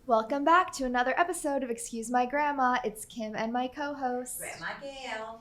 Welcome back to another episode of Excuse My Grandma. It's Kim and my co-host, Grandma Gail.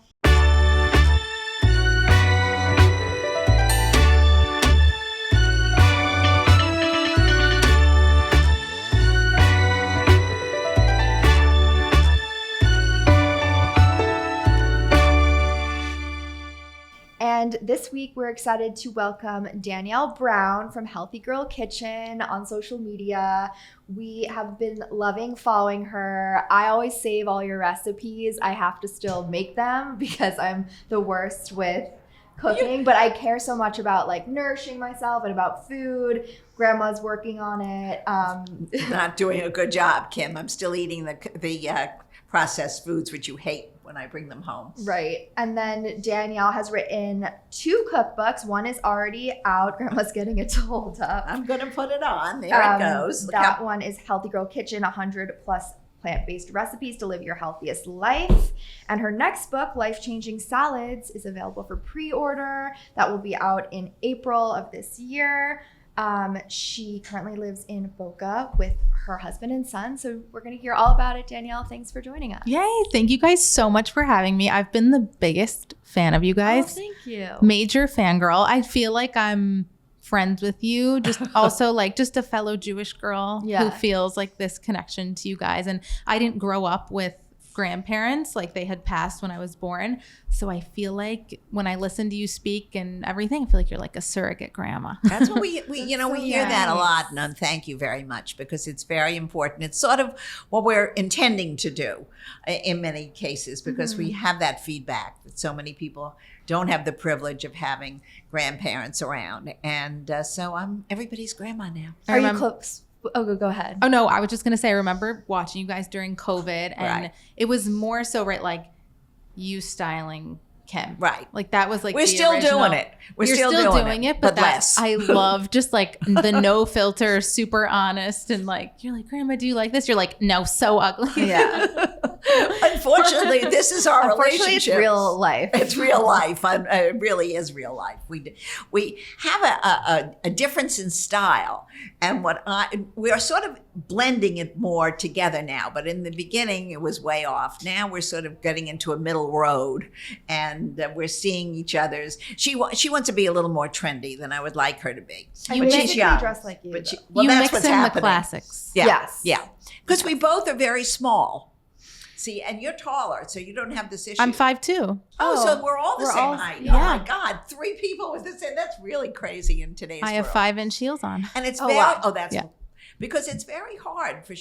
And this week we're excited to welcome Danielle Brown from Healthy Girl Kitchen on social media. We have been loving following her. I always save all your recipes. I have to still make them because I'm the worst with cooking, but I care so much about like nourishing myself and about food. Grandma's working on it. Not doing a good job, Kim. I'm still eating the processed foods, which you hate when I bring them home. Right. And then Danielle has written 2 cookbooks. One is already out. Grandma's getting it to hold up. I'm going to put it on. There it goes. That one is Healthy Girl Kitchen, 100 plus plant-based recipes to live your healthiest life. And her next book, Life-Changing Salads, is available for pre-order. That will be out in April of this year. She currently lives in Boca with her husband and son. So we're going to hear all about it. Danielle, thanks for joining us. Yay. Thank you guys so much for having me. I've been the biggest fan of you guys. Oh, thank you. Major fangirl. I feel like I'm friends with you. Just also like just a fellow Jewish girl who feels like this connection to you guys. And I didn't grow up with grandparents, like they had passed when I was born. So I feel like when I listen to you speak and everything, I feel like you're like a surrogate grandma. That's what we hear that a lot. And thank you very much because it's very important. It's sort of what we're intending to do in many cases because we have that feedback that so many people don't have the privilege of having grandparents around. And so I'm everybody's grandma now. Are you close? Oh, go ahead. Oh, no, I was just going to say, I remember watching you guys during COVID and it was more so, right, like you styling Kim. Right. Like that was like we're still original, doing it. We're still doing it, but less. I love just like the no filter, super honest. And like, you're like, Grandma, do you like this? You're like, no, so ugly. Yeah. Unfortunately, this is our relationship. It's real life. It's real life. It really is real life. We have a difference in style, and we are sort of blending it more together now. But in the beginning, it was way off. Now we're sort of getting into a middle road, and we're seeing each other's. She wants to be a little more trendy than I would like her to be. But she's young. Dressed like you. But you that's mix what's in happening. The classics. Yeah. Yes. Yeah. Because we both are very small. See, and you're taller, so you don't have this issue. I'm 5'2". Oh, so we're all the same height. Yeah. Oh my God, 3 people with the same. That's really crazy in today's world. I have 5-inch heels on. And it's because it's very hard for,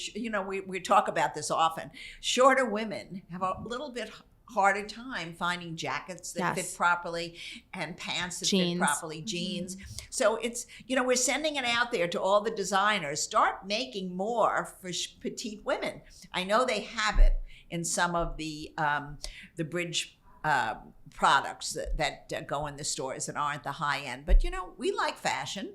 we talk about this often. Shorter women have a little bit harder time finding jackets that fit properly and pants that fit properly, jeans. So it's, we're sending it out there to all the designers. Start making more for petite women. I know they have it in some of the bridge products that go in the stores that aren't the high end. But we like fashion.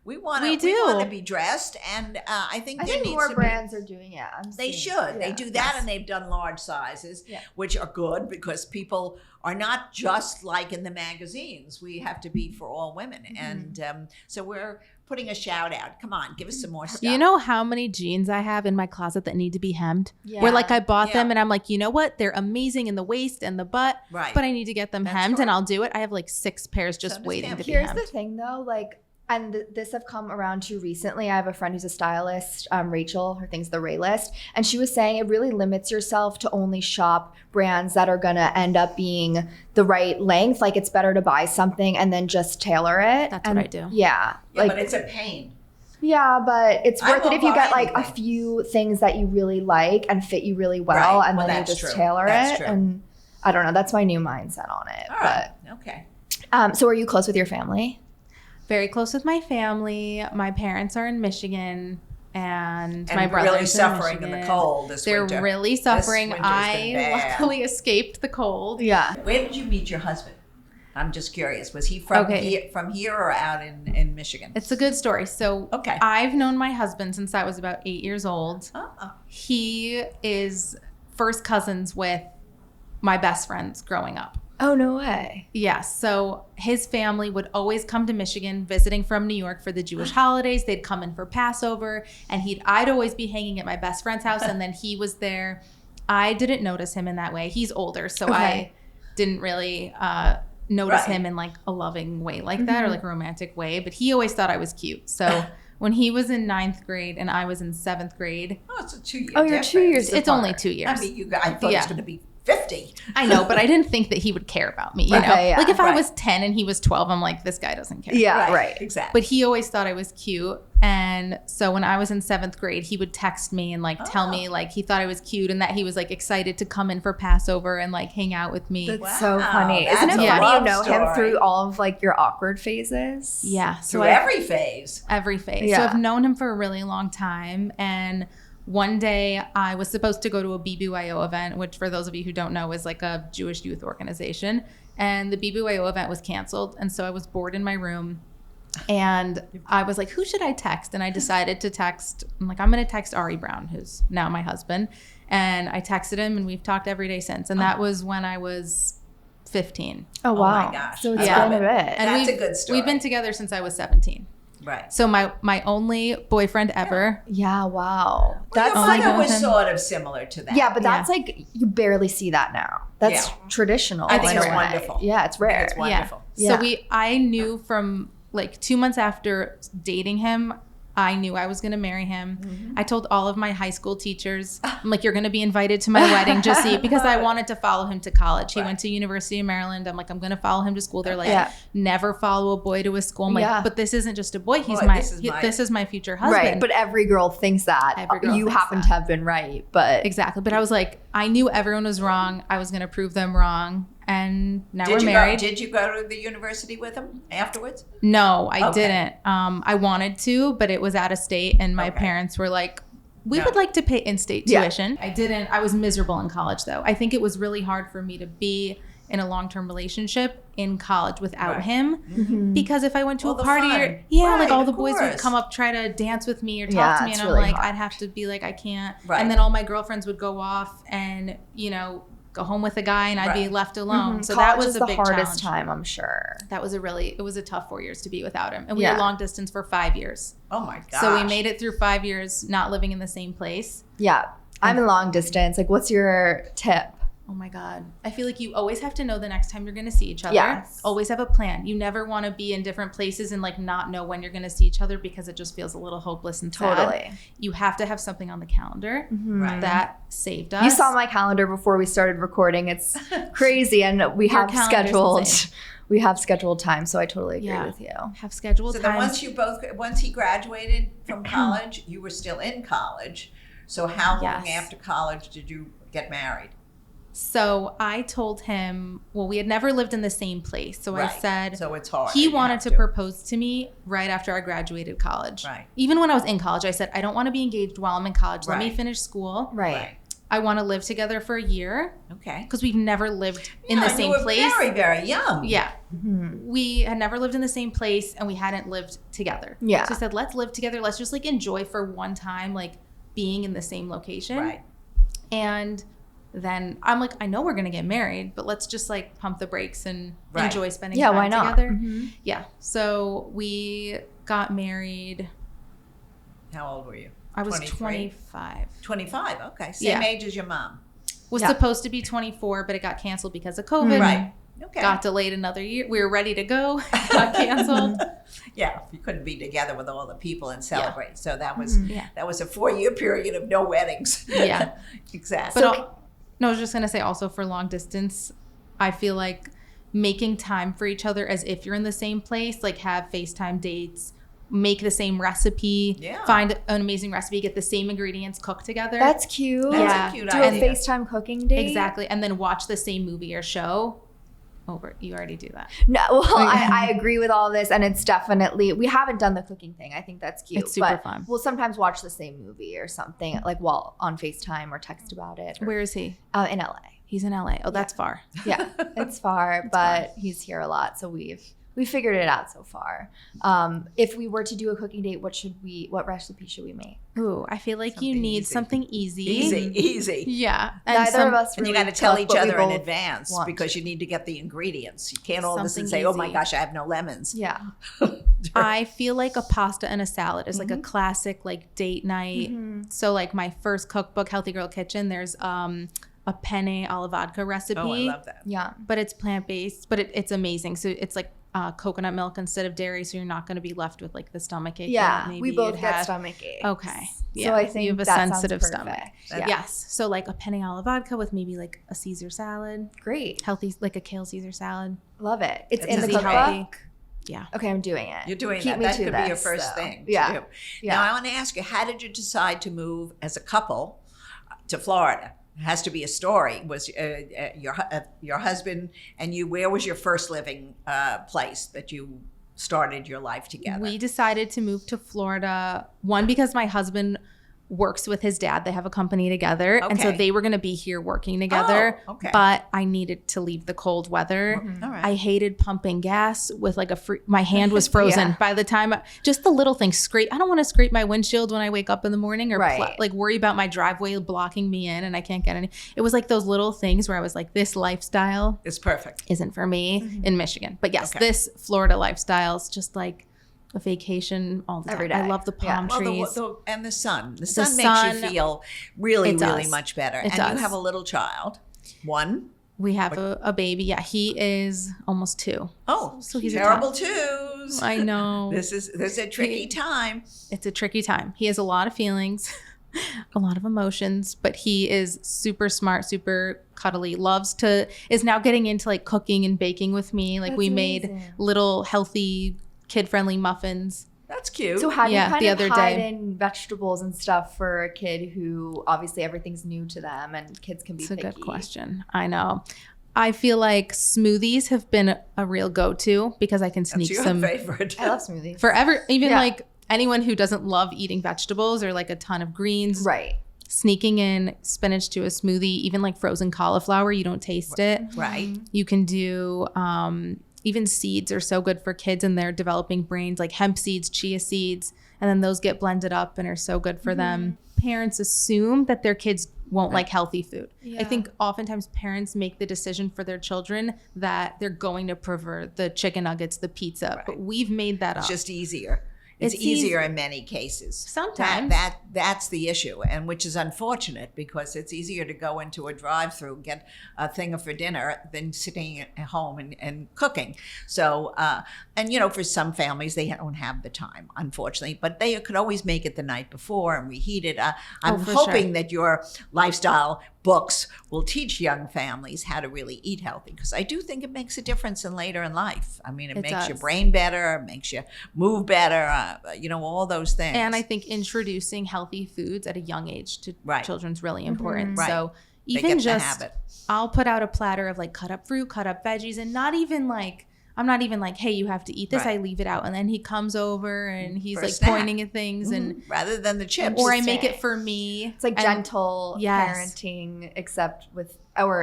We want to be dressed, and I think more brands are doing it. They should. They do that, and they've done large sizes, which are good because people are not just like in the magazines. We have to be for all women, and so we're putting a shout out. Come on, give us some more stuff. You know how many jeans I have in my closet that need to be hemmed? Yeah. Where like I bought them and I'm like, you know what? They're amazing in the waist and the butt, but I need to get them hemmed and I'll do it. I have like 6 pairs just waiting to be hemmed. Here's the thing though, like, and this have come around to recently. I have a friend who's a stylist, Rachel, her thing's the Ray List. And she was saying it really limits yourself to only shop brands that are going to end up being the right length. Like it's better to buy something and then just tailor it. That's what I do. Yeah. But it's a pain. Yeah, but it's worth it if you get like a few things that you really like and fit you really well. And then you just tailor it. True. And I don't know. That's my new mindset on it. All right. Okay. So are you close with your family? Very close with my family. My parents are in Michigan, and my brother's really suffering in the cold this winter. They're really suffering. I luckily escaped the cold. Yeah. Where did you meet your husband? I'm just curious. Was he from here or out in Michigan? It's a good story. So I've known my husband since I was about 8 years old. Oh. He is first cousins with my best friends growing up. Oh, no way. Yes. So his family would always come to Michigan visiting from New York for the Jewish holidays. They'd come in for Passover, and I'd always be hanging at my best friend's house, and then he was there. I didn't notice him in that way. He's older, so I didn't really notice him in like a loving way like that or like a romantic way, but he always thought I was cute. So when he was in 9th grade and I was in 7th grade. Oh, it's a 2-year Oh, you're 2 years apart. It's only 2 years. I mean, I thought it was going to be 50. I know, but I didn't think that he would care about me, you know? Like if I was 10 and he was 12, I'm like, this guy doesn't care. Yeah, right. Exactly. But he always thought I was cute. And so when I was in 7th grade, he would text me and like tell me like he thought I was cute and that he was like excited to come in for Passover and like hang out with me. That's so funny. Isn't it funny you know him through all of like your awkward phases? Yeah. So every phase. Every phase. Yeah. So I've known him for a really long time. And one day I was supposed to go to a BBYO event, which for those of you who don't know is like a Jewish youth organization. And the BBYO event was canceled. And so I was bored in my room. And I was like, who should I text? And I decided to text. I'm like, I'm going to text Ari Brown, who's now my husband. And I texted him, and we've talked every day since. And that was when I was 15. Oh, wow. Oh, my gosh. So it's been a bit. And that's a good story. We've been together since I was 17. Right. So my only boyfriend ever. Yeah, wow. That's That's like like, was sort of similar to that. yeah, but that's like, you barely see that now. That's traditional. I think in it's a way. wonderful. Yeah, it's rare. It's wonderful. Yeah. So I knew from like 2 months after dating him, I knew I was going to marry him. Mm-hmm. I told all of my high school teachers, I'm like, you're going to be invited to my wedding, just see, because I wanted to follow him to college. He went to University of Maryland. I'm like, I'm going to follow him to school. They're like, never follow a boy to a school. I'm like, but this isn't just a boy. This is my future husband. Right. But every girl thinks that. You happen to have been right. But exactly. But I was like, I knew everyone was wrong. I was going to prove them wrong. And now we're married. Did you go to the university with him afterwards? No, I didn't. I wanted to, but it was out of state, and my parents were like, we would like to pay in-state tuition. I didn't. I was miserable in college, though. I think it was really hard for me to be in a long-term relationship in college without him, because if I went to a party, like all the boys would come up, try to dance with me or talk to me, and I'm like, I'd have to be like, I can't. And then all my girlfriends would go off and, go home with a guy, and I'd be left alone. So college that was is a the big hardest challenge. time, I'm sure. That was it was a tough 4 years to be without him. And we were long distance for 5 years. Oh my gosh. So we made it through 5 years not living in the same place. Yeah. I'm in long distance. Like, what's your tip? Oh my God. I feel like you always have to know the next time you're going to see each other. Yes. Always have a plan. You never want to be in different places and like not know when you're going to see each other, because it just feels a little hopeless and sad. Totally. You have to have something on the calendar. That saved us. You saw my calendar before we started recording. It's crazy. And we have scheduled time. So I totally agree with you. Have scheduled time. So then once he graduated from college, you were still in college. So how long after college did you get married? So I told him, we had never lived in the same place. So I said, so it's hard. He wanted to propose to me right after I graduated college. Right. Even when I was in college, I said, I don't want to be engaged while I'm in college. Let me finish school. Right. I want to live together for a year. Okay. Because we've never lived in the same place. You were very, very young. Yeah. We had never lived in the same place, and we hadn't lived together. Yeah. So I said, let's live together. Let's just like enjoy for one time, like being in the same location. Right. And then I'm like, I know we're going to get married, but let's just like pump the brakes and enjoy spending time why not? together. Yeah. So we got married. How old were you? I was 25. 25. Okay. Same age as your mom. Was supposed to be 24, but it got canceled because of COVID. Right. Okay. Got delayed another year. We were ready to go. Got canceled. Yeah, you couldn't be together with all the people and celebrate. Yeah. So that was a 4-year period of no weddings. Yeah. Exactly. But I was just going to say also for long distance, I feel like making time for each other as if you're in the same place, like have FaceTime dates, make the same recipe, find an amazing recipe, get the same ingredients, cook together. That's cute. That's a cute idea. Do a FaceTime cooking date. Exactly. And then watch the same movie or show. You already do that. No, well, I agree with all this, and it's definitely, we haven't done the cooking thing. I think that's cute. It's super fun. We'll sometimes watch the same movie or something, like while on FaceTime or text about it. Where is he? In LA. He's in LA. Oh, that's far. Yeah, it's far, but he's here a lot, so we've We figured it out so far. If we were to do a cooking date, what recipe should we make? Ooh, I feel like you need something easy. Easy. Yeah. Neither of us and really you got to tell each other in both advance because you need to get the ingredients. You can't all of a sudden Something say, oh my easy. gosh, I have no lemons. Yeah. I feel like a pasta and a salad is like a classic like date night. So like my first cookbook, Healthy Girl Kitchen, there's a penne alla vodka recipe. Oh, I love that. Yeah. But it's plant-based, but it's amazing. So it's like coconut milk instead of dairy, so you're not going to be left with like the stomach ache. Yeah, that maybe we both you'd get have. stomach aches. Okay. Yeah. So I think you have a that sensitive sounds stomach. perfect. Yes. So like a penne alla vodka with maybe like a Caesar salad. Great. Healthy, like a kale Caesar salad. Love it. It's That's in the easy. cookbook. Yeah. Okay, I'm doing it. You're doing Keep that. me That to could be your this, first though. thing Yeah. to do. Yeah. Now, I want to ask you, how did you decide to move as a couple to Florida? It has to be a story. Was your husband and you, where was your first living place that you started your life together? We decided to move to Florida, one, because my husband works with his dad. They have a company together. And so Okay. they were going to be here working together. Oh, okay. But I needed to leave the cold weather. All right. I hated pumping gas with like my hand was frozen Yeah. by the time, just the little things scrape. I don't want to scrape my windshield when I wake up in the morning or Right. like worry about my driveway blocking me in and I can't get any. It was like those little things where I was like, this lifestyle It's perfect. isn't for me in Michigan. But yes, Okay. this Florida lifestyle is just like a vacation all the time. Every day. I love the palm Yeah. trees. And the sun. The sun makes sun, you feel really, it really does. much better. It and does. you have a little child. One. We have a baby. Yeah, he is almost 2. Oh, So he's a terrible twos. I know. This is a tricky time. It's a tricky time. He has a lot of feelings, a lot of emotions, but he is super smart, super cuddly, is now getting into like cooking and baking with me. Like That's we amazing. made little healthy, kid-friendly muffins. That's cute. So how do Yeah, you kind the of other hide day. in vegetables and stuff for a kid who obviously everything's new to them and kids can be That's a picky? good question. I know. I feel like smoothies have been a real go-to because I can That's sneak your some favorite. I love smoothies. even Yeah. like anyone who doesn't love eating vegetables or like a ton of greens. Right. Sneaking in spinach to a smoothie, even like frozen cauliflower, you don't taste it. Right. You can do even seeds are so good for kids and their developing brains, like hemp seeds, chia seeds, and then those get blended up and are so good for them. Parents assume that their kids won't like healthy food. Yeah. I think oftentimes parents make the decision for their children that they're going to prefer the chicken nuggets, the pizza, Right. but we've made that up. It's just easier. It's It's easier easy. in many cases. Sometimes. That's the issue, and which is unfortunate because it's easier to go into a drive-through, get a thing for dinner than sitting at home and cooking. So, and for some families they don't have the time, unfortunately, but they could always make it the night before and reheat it. I'm for hoping sure. that your lifestyle books will teach young families how to really eat healthy because I do think it makes a difference in later in life. I mean, it makes your does. brain better, it makes you move better, all those things. And I think introducing healthy foods at a young age to Right. children is really important. Right. So They even get the just, habit. I'll put out a platter of like cut up fruit, cut up veggies, and I'm not even like, hey, you have to eat this. Right. I leave it out. And then he comes over and he's For a like snack. pointing at things and, rather than the chips. or I make it for me. It's like And- gentle Yes. parenting, except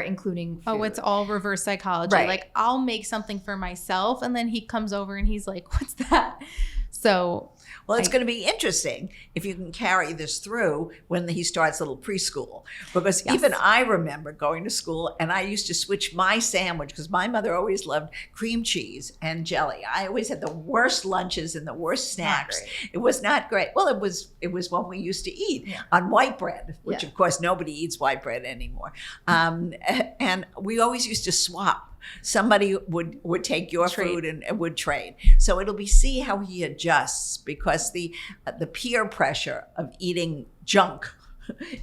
including food. Oh, it's all reverse psychology. Right. Like I'll make something for myself and then he comes over and he's like, what's that? So Well, it's going to be interesting if you can carry this through when he starts little preschool. Because even I remember going to school and I used to switch my sandwich because my mother always loved cream cheese and jelly. I always had the worst lunches and the worst snacks. It was not great. Well, it was what we used to eat on white bread, which of course nobody eats white bread anymore. And we always used to swap. Somebody would take your food and would trade. So it'll be see how he adjusts because the peer pressure of eating junk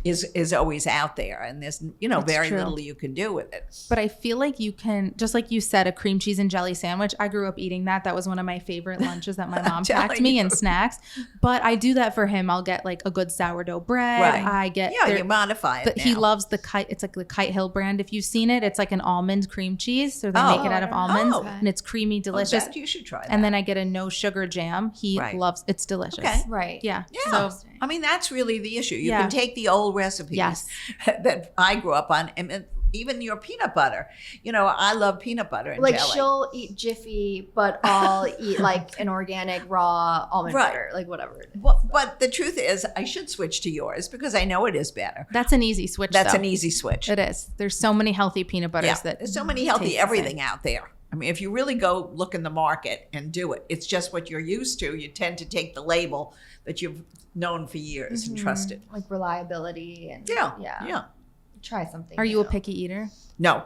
is always out there, and there's very true. little you can do with it. But I feel like you can, just like you said, a cream cheese and jelly sandwich. I grew up eating that. That was one of my favorite lunches that my mom packed me and snacks. But I do that for him. I'll get like a good sourdough bread. Right. I get you modify it. He now. loves the Kite. It's like the Kite Hill brand. If you've seen it, it's like an almond cream cheese. So they make it out of almonds, and it's creamy, delicious. You should try that. And then I get a no sugar jam. He loves. It's delicious. Okay. right. Yeah. Yeah. So I mean, that's really the issue. You Yeah. can take the old recipes Yes. that I grew up on, and even your peanut butter. You know, I love peanut butter and like jelly. She'll eat Jiffy, but I'll eat like an organic raw almond butter, like whatever it is. Well, but the truth is, I should switch to yours because I know it is better. That's an easy switch. That's though. an easy switch. It is. There's so many healthy peanut butters that there's so many healthy everything out there. I mean, if you really go look in the market and do it, it's just what you're used to. You tend to take the label that you've known for years and trusted. Like reliability and yeah. Try something. Are you a picky eater? No,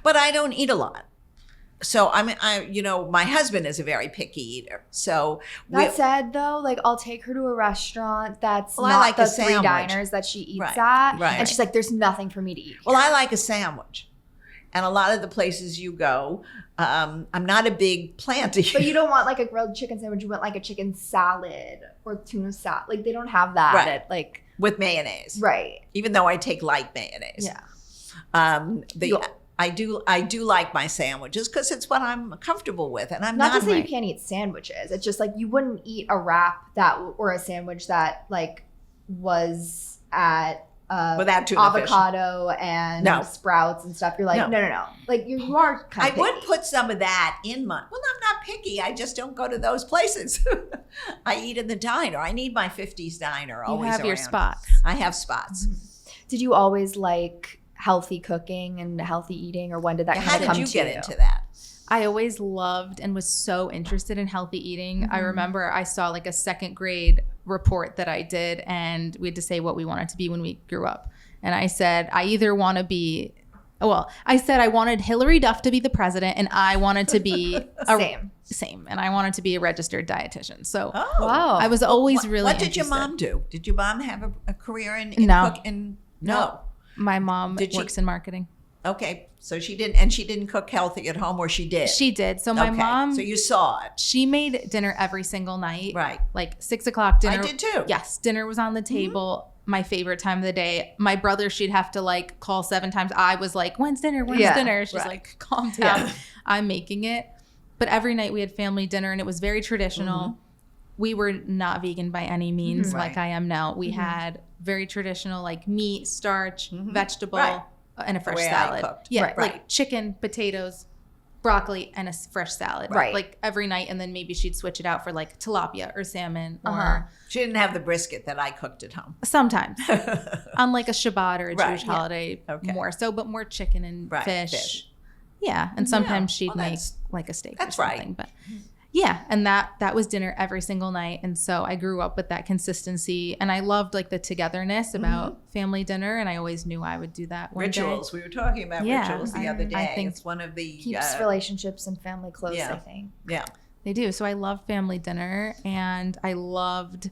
but I don't eat a lot. So my husband is a very picky eater. So that said, though, like I'll take her to a restaurant that's I not like the a 3 sandwich. diners that she eats at, and she's like, "There's nothing for me to eat." Well, I like a sandwich, and a lot of the places you go, I'm not a big plant eater. But you don't want like a grilled chicken sandwich. You want like a chicken salad or tuna salad. Like they don't have that at like with mayonnaise, right? Even though I take light mayonnaise, I do like my sandwiches because it's what I'm comfortable with, and I'm not to say you can't eat sandwiches. It's just like you wouldn't eat a wrap or a sandwich that like was at without tuna avocado and sprouts and stuff. You're like, no. Like you are kind of I would put some of that in my. Well, I'm not picky. I just don't go to those places. I eat in the diner. I need my 50s diner always. You have your spots. I have spots. Did you always like healthy cooking and healthy eating, or when did that kind of come to you? How did you get into that? I always loved and was so interested in healthy eating. I remember I saw like a 2nd grade report that I did, and we had to say what we wanted to be when we grew up. And I said, I wanted Hillary Duff to be the president, and I wanted to be same. And I wanted to be a registered dietitian. So wow. I was always really What did your mom do? Did your mom have a career in cooking? No. My mom works in marketing. Okay. So she didn't cook healthy at home, or she did? She did. So my mom. So you saw it. She made dinner every single night. Right. Like 6 o'clock dinner. I did too. Yes. Dinner was on the table. My favorite time of the day. My brother, she'd have to like call 7 times. I was like, when's dinner? When's dinner? She's like, calm down. Yeah. I'm making it. But every night we had family dinner, and it was very traditional. We were not vegan by any means like I am now. We had very traditional like meat, starch, vegetable, and a fresh salad. Like chicken, potatoes, broccoli, and a fresh salad. Like every night, and then maybe she'd switch it out for like tilapia or salmon. Or she didn't have the brisket that I cooked at home. Sometimes. On like a Shabbat or a Jewish holiday more so, but more chicken and fish. Yeah. And sometimes she'd make like a steak or something. But yeah, and that was dinner every single night. And so I grew up with that consistency, and I loved like the togetherness about family dinner, and I always knew I would do that one rituals. day. We were talking about rituals the other day. I think it's one of the keeps relationships and family close, I think. Yeah. They do. So I loved family dinner, and I loved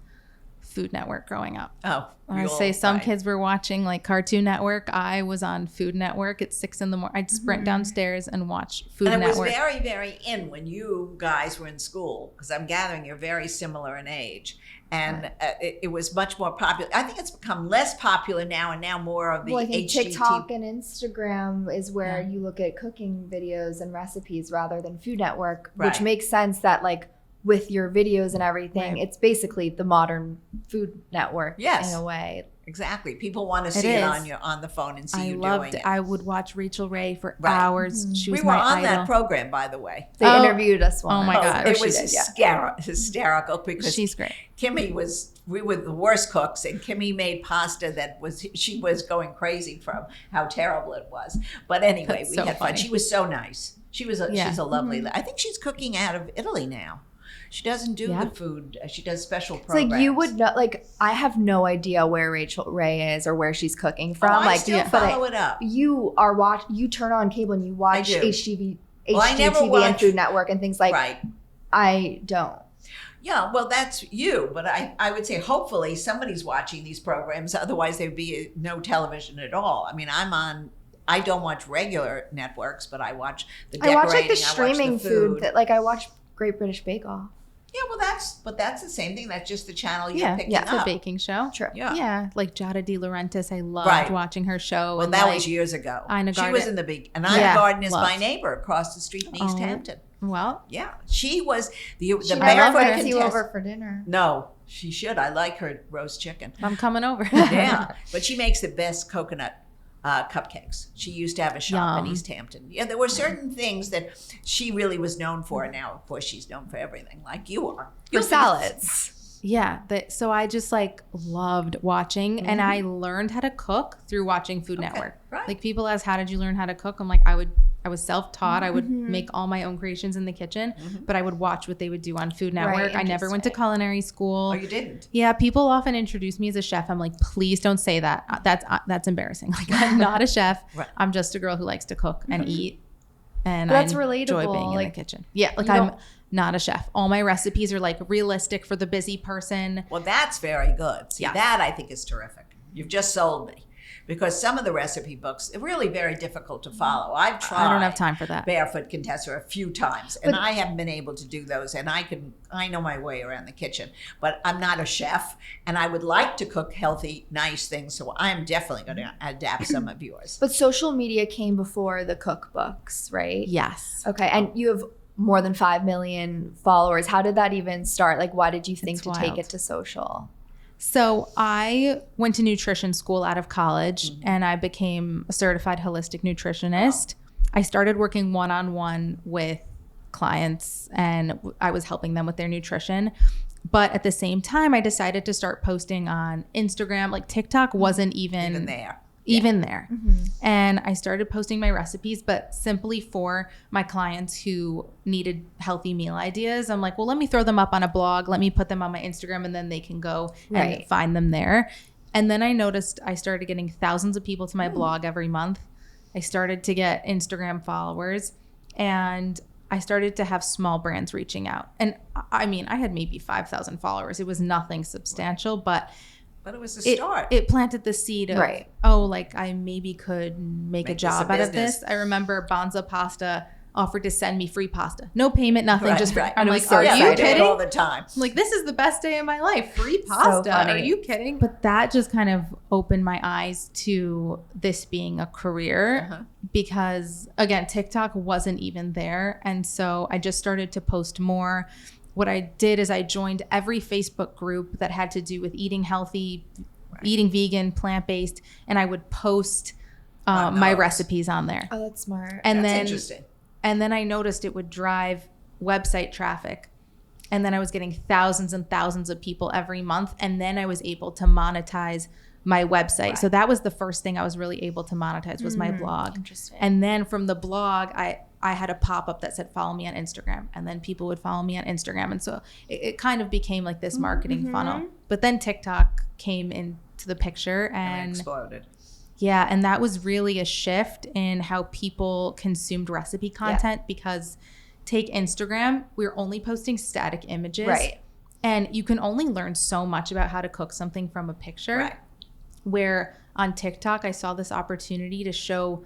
Food Network growing up. Oh, I say some kids were watching like Cartoon Network. I was on Food Network at 6 a.m. I'd sprint downstairs and watch Food Network. And it was very, very in when you guys were in school, because I'm gathering you're very similar in age. And it was much more popular. I think it's become less popular now, and now more of the I think HGTV. TikTok and Instagram is where you look at cooking videos and recipes rather than Food Network, which makes sense that like with your videos and everything, it's basically the modern Food Network in a way. Exactly. People want to see it on the phone and see you doing it. I would watch Rachel Ray for hours. She was we were my on idol. that program, by the way. They interviewed us once. Oh my God. It was hysterical because she's great. We were the worst cooks, and Kimmy made pasta she was going crazy from how terrible it was. But anyway, we had fun. She was so nice. She's a lovely, I think she's cooking out of Italy now. She doesn't do the food. She does special programs. It's like you would know. Like I have no idea where Rachel Ray is or where she's cooking from. I still follow it up. You you turn on cable and you watch HGTV and Food Network and things like. I don't. Yeah, well, that's you. But I would say hopefully somebody's watching these programs. Otherwise, there'd be no television at all. I mean, I don't watch regular networks, but I watch the decorating. I watch like the streaming food that I watch Great British Bake Off. Yeah, well, that's the same thing. That's just the channel you're picking up. It's a baking show. True. Yeah, like Giada De Laurentiis. I loved watching her show. Well, that was years ago. Ina Garten. She was in the big, and Ina Garten is my neighbor across the street in East Hampton. Well, yeah, she was the barefoot contestant. You over for dinner? No, she should. I like her roast chicken. I'm coming over. Yeah, but she makes the best coconut cupcakes. She used to have a shop in East Hampton. Yeah, there were certain things that she really was known for. And now, of course, she's known for everything, like you are. For salads. Yeah. So I just like loved watching, and I learned how to cook through watching Food Network. Right. Like people ask, how did you learn how to cook? I'm like, I was self-taught. I would make all my own creations in the kitchen, but I would watch what they would do on Food Network. I never went to culinary school. Oh, you didn't? Yeah, people often introduce me as a chef. I'm like, please don't say that. That's embarrassing. Like, I'm not a chef. Right. I'm just a girl who likes to cook and eat. And that's I enjoy relatable. being in the kitchen. Yeah, like I'm not a chef. All my recipes are like realistic for the busy person. Well, that's very good. See, that I think is terrific. You've just sold me. Because some of the recipe books are really very difficult to follow. I've tried. I don't have time for that. Barefoot Contessa a few times, and I haven't been able to do those. And I know my way around the kitchen, but I'm not a chef, and I would like to cook healthy, nice things. So I'm definitely going to adapt some of yours. But social media came before the cookbooks, right? Yes. Okay, and you have more than 5 million followers. How did that even start? Like, why did you think to take it to social? So I went to nutrition school out of college, and I became a certified holistic nutritionist. I started working one-on-one with clients, and I was helping them with their nutrition. But at the same time, I decided to start posting on Instagram. Like TikTok wasn't even there. And I started posting my recipes, but simply for my clients who needed healthy meal ideas. I'm like, well, let me throw them up on a blog. Let me put them on my Instagram, and then they can go and find them there. And then I noticed I started getting thousands of people to my blog every month. I started to get Instagram followers, and I started to have small brands reaching out. And I mean, I had maybe 5,000 followers. It was nothing substantial, but it was a start. It planted the seed of, like I maybe could make a job out of this. I remember Banza Pasta offered to send me free pasta. No payment, nothing. I'm like, are you kidding? All the time. I'm like, this is the best day of my life. Free pasta. Are you kidding? But that just kind of opened my eyes to this being a career because, again, TikTok wasn't even there. And so I just started to post more. What I did is I joined every Facebook group that had to do with eating healthy, eating vegan, plant-based, and I would post my recipes on there. Oh, that's smart. And that's interesting. And then I noticed it would drive website traffic. And then I was getting thousands and thousands of people every month. And then I was able to monetize my website. So that was the first thing I was really able to monetize was my blog. Interesting. And then from the blog, I had a pop-up that said, follow me on Instagram. And then people would follow me on Instagram. And so it kind of became like this marketing funnel. But then TikTok came into the picture and exploded. Yeah. And that was really a shift in how people consumed recipe content because take Instagram, we're only posting static images. Right. And you can only learn so much about how to cook something from a picture. Right. Where on TikTok, I saw this opportunity to show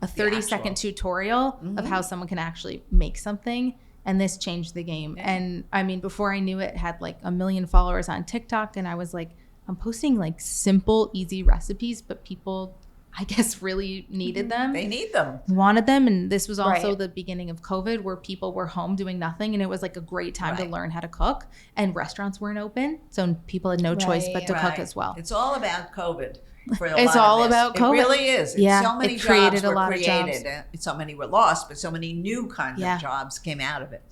a 30-second tutorial of how someone can actually make something. And this changed the game. Yeah. And I mean, before I knew it, had like 1 million followers on TikTok. And I was like, I'm posting like simple, easy recipes, but people, I guess, really needed them. They need them. Wanted them. And this was also the beginning of COVID where people were home doing nothing. And it was like a great time to learn how to cook. And restaurants weren't open. So people had no choice but to cook as well. It's all about COVID. It's all about COVID. It really is. Yeah, so many jobs were lot created. Of jobs. So many were lost, but so many new kinds of jobs came out of it.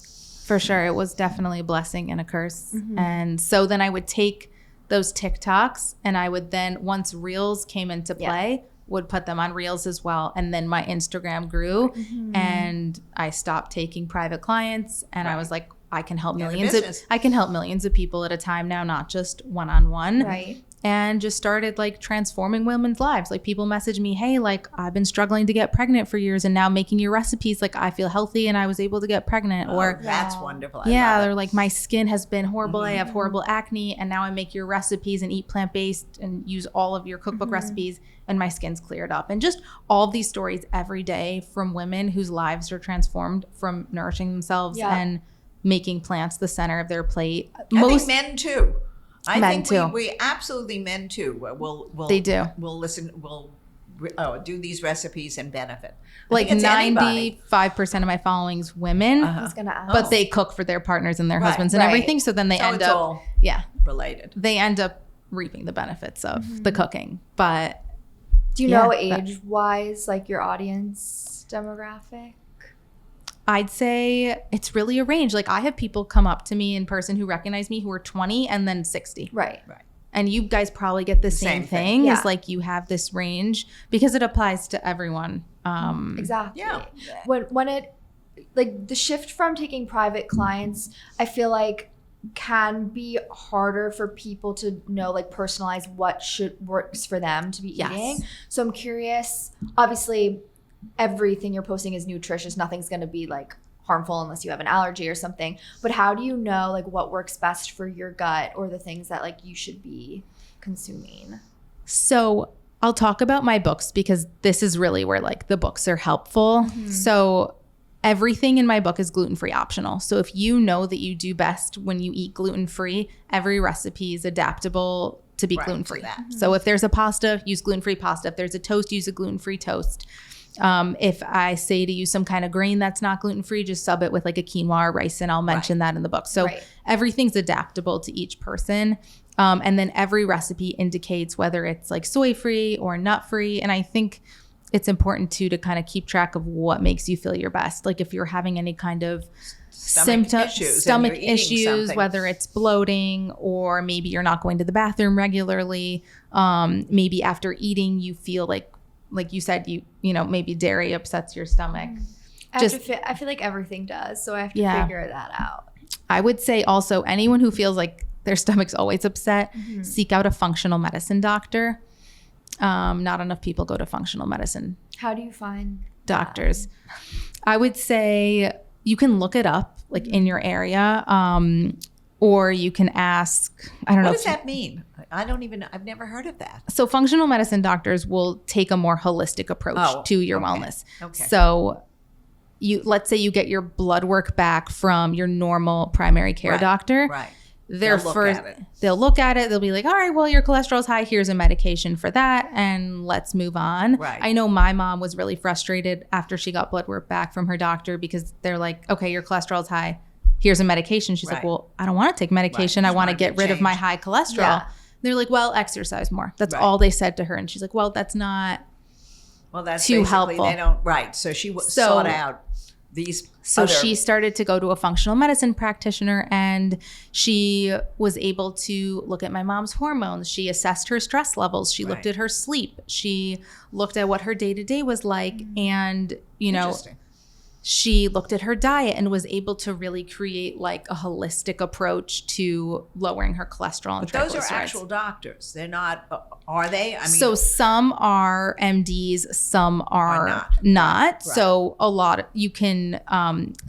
For sure. It was definitely a blessing and a curse. And so then I would take those TikToks and I would then, once Reels came into play, would put them on Reels as well. And then my Instagram grew and I stopped taking private clients. And I was like, I can help millions of people at a time now, not just one-on-one. Right. And just started like transforming women's lives. Like people message me, hey, like I've been struggling to get pregnant for years and now making your recipes, like I feel healthy and I was able to get pregnant. Or that's wonderful. They're like, my skin has been horrible. I have horrible acne and now I make your recipes and eat plant-based and use all of your cookbook recipes and my skin's cleared up. And just all these stories every day from women whose lives are transformed from nourishing themselves and making plants the center of their plate. I think men too. I men think too. We absolutely men too. They do. We'll listen. We'll do these recipes and benefit. Like 95% of my following's women, I was gonna ask. but they cook for their partners and their husbands and everything. So then they end it's up all related. They end up reaping the benefits of the cooking. But Do you know age-wise, like your audience demographic? I'd say it's really a range. Like I have people come up to me in person who recognize me who are 20 and then 60. Right. And you guys probably get the same thing. Is like you have this range because it applies to everyone. Exactly. Yeah. When it, like the shift from taking private clients, I feel like can be harder for people to know, like personalize what works for them to be eating. So I'm curious, obviously everything you're posting is nutritious. Nothing's going to be like harmful unless you have an allergy or something. But how do you know like what works best for your gut or the things that like you should be consuming? So I'll talk about my books because this is really where like the books are helpful. So everything in my book is gluten-free optional. So if you know that you do best when you eat gluten-free, every recipe is adaptable to be gluten-free. So if there's a pasta, use gluten-free pasta. If there's a toast, use a gluten-free toast. If I say to use some kind of grain that's not gluten-free, just sub it with like a quinoa or rice, and I'll mention that in the book. So everything's adaptable to each person. And then every recipe indicates whether it's like soy-free or nut-free. And I think it's important too to kind of keep track of what makes you feel your best. Like if you're having any kind of stomach issues, whether it's bloating or maybe you're not going to the bathroom regularly, maybe after eating you feel like you said, you know, maybe dairy upsets your stomach. I feel like everything does. So I have to figure that out. I would say also anyone who feels like their stomach's always upset, seek out a functional medicine doctor. Not enough people go to functional medicine. How do you find doctors? I would say you can look it up like in your area. Or you can ask, I don't know. What does that mean? I've never heard of that. So functional medicine doctors will take a more holistic approach to your wellness. Okay. So let's say you get your blood work back from your normal primary care doctor. Right. They'll look at it. They'll be like, all right, well, your cholesterol's high. Here's a medication for that. And let's move on. Right. I know my mom was really frustrated after she got blood work back from her doctor because they're like, okay, your cholesterol's high. Here's a medication. She's like, well, I don't want to take medication. I want to get rid of my high cholesterol. Yeah. They're like, well, exercise more. That's all they said to her. And she's like, well, that's not too helpful. They don't, So she sought out these. So she started to go to a functional medicine practitioner, and she was able to look at my mom's hormones. She assessed her stress levels. She looked at her sleep. She looked at what her day-to-day was like. And, you know, she looked at her diet and was able to really create like a holistic approach to lowering her cholesterol and triglycerides. Those are actual doctors. They're not, are they? I mean, so some are MDs, some are not. Right. So a lot, you can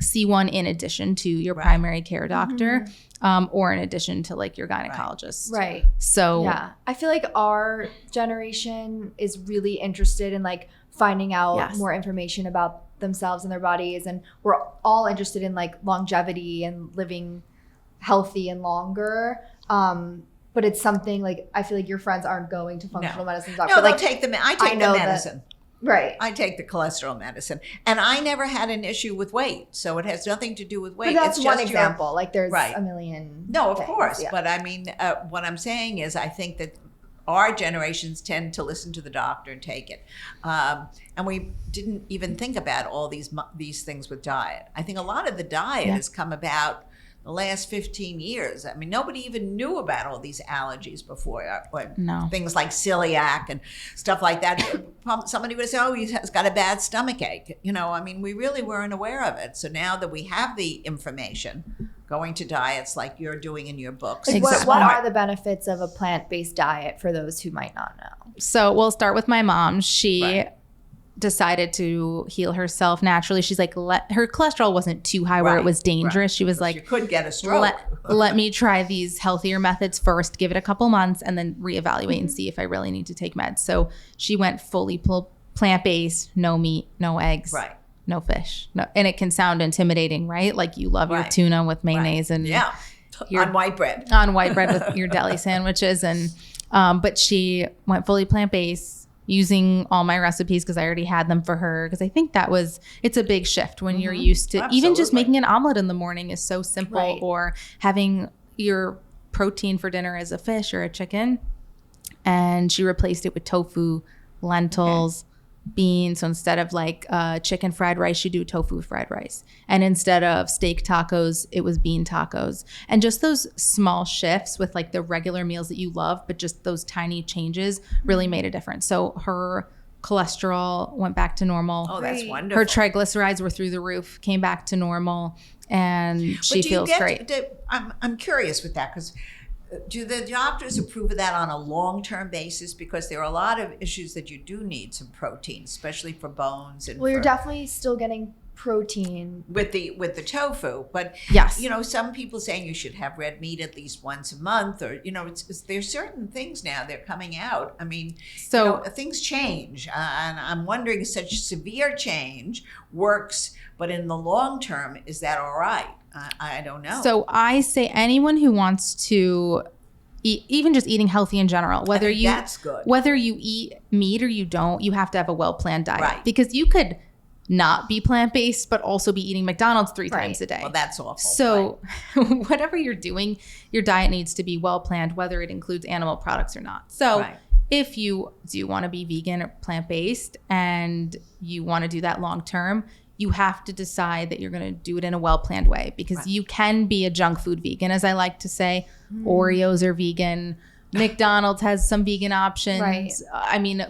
see one in addition to your primary care doctor, or in addition to like your gynecologist. Right. So yeah, I feel like our generation is really interested in like finding out more information about themselves and their bodies, and we're all interested in like longevity and living healthy and longer, but it's something like I feel like your friends aren't going to functional medicine doctors. No, they'll take the medicine. Right. I take the cholesterol medicine, and I never had an issue with weight, so it has nothing to do with weight. But that's one example. Like there's a million. No, of course, but I mean, what I'm saying is, I think that our generations tend to listen to the doctor and take it, and we didn't even think about all these things with diet. I think a lot of the diet has come about the last 15 years. I mean, nobody even knew about all these allergies before. Things like celiac and stuff like that. Somebody would say, oh, he's got a bad stomach ache. You know, I mean, we really weren't aware of it. So now that we have the information, going to diets like you're doing in your books. Like what are the benefits of a plant-based diet for those who might not know? So we'll start with my mom. She decided to heal herself naturally. She's like, her cholesterol wasn't too high where it was dangerous. She was like, you could get a stroke. Let me try these healthier methods first, give it a couple months, and then reevaluate and see if I really need to take meds. So she went fully plant-based, no meat, no eggs. No fish. No, and it can sound intimidating, right? Like you love your tuna with mayonnaise and on white bread. On white bread with your deli sandwiches. And but she went fully plant-based using all my recipes because I already had them for her. Because I think it's a big shift when you're used to even just making an omelet in the morning is so simple, or having your protein for dinner as a fish or a chicken. And she replaced it with tofu, lentils, beans. So instead of like chicken fried rice, you do tofu fried rice. And instead of steak tacos, it was bean tacos. And just those small shifts with like the regular meals that you love, but just those tiny changes really made a difference. So her cholesterol went back to normal. Oh, that's wonderful. Her triglycerides were through the roof, came back to normal, and she feels great. I'm curious with that, because do the doctors approve of that on a long-term basis? Because there are a lot of issues that you do need some protein, especially for bones. And you're definitely still getting protein with the tofu, but yes, some people saying you should have red meat at least once a month, or there's certain things now they're coming out. I mean, so things change, and I'm wondering, such severe change works, but in the long term, is that all right? I don't know. So I say anyone who wants to eat, even just eating healthy in general, whether you eat meat or you don't, you have to have a well-planned diet, right? Because you could not be plant-based, but also be eating McDonald's 3 times a day. Well, that's awful. So whatever you're doing, your diet needs to be well-planned, whether it includes animal products or not. So if you do want to be vegan or plant-based and you want to do that long-term, you have to decide that you're going to do it in a well-planned way, because you can be a junk food vegan, as I like to say. Oreos are vegan. McDonald's has some vegan options. Right. I mean,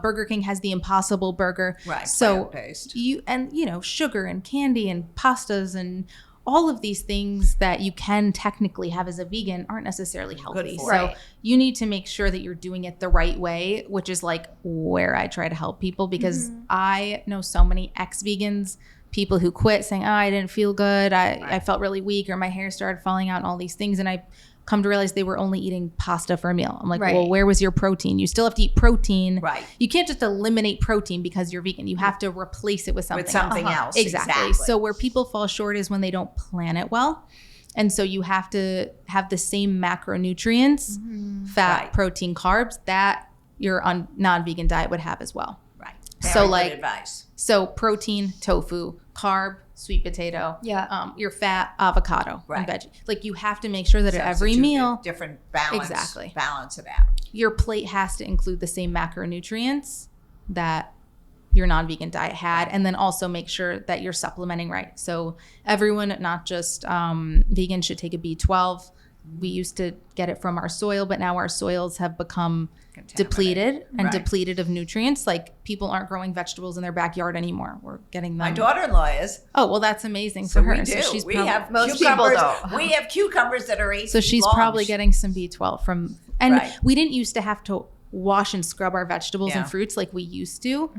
Burger King has the Impossible Burger. Right. So plant-based. Sugar and candy and pastas and all of these things that you can technically have as a vegan aren't necessarily healthy. So you need to make sure that you're doing it the right way, which is like where I try to help people, because I know so many ex-vegans, people who quit saying, I didn't feel good. I felt really weak, or my hair started falling out and all these things. And I come to realize they were only eating pasta for a meal. I'm like, well, where was your protein? You still have to eat protein. Right. You can't just eliminate protein because you're vegan. You have to replace it with something else. Exactly. So where people fall short is when they don't plan it well. And so you have to have the same macronutrients, fat, protein, carbs, that your non-vegan diet would have as well. Right. Very good advice. So protein, tofu, carb, sweet potato, your fat, avocado, and veggie. Like, you have to make sure that at every meal, different balance, exactly, balance it out. Your plate has to include the same macronutrients that your non-vegan diet had, and then also make sure that you're supplementing right. So everyone, not just vegan, should take a B12. We used to get it from our soil, but now our soils have become depleted and depleted of nutrients. Like, people aren't growing vegetables in their backyard anymore. We're getting them. My daughter-in-law is. Oh, well, that's amazing for her. We do. So we have most cucumbers. We have cucumbers that are 8 So she's long. probably getting some B12 from. And we didn't used to have to wash and scrub our vegetables and fruits like we used to,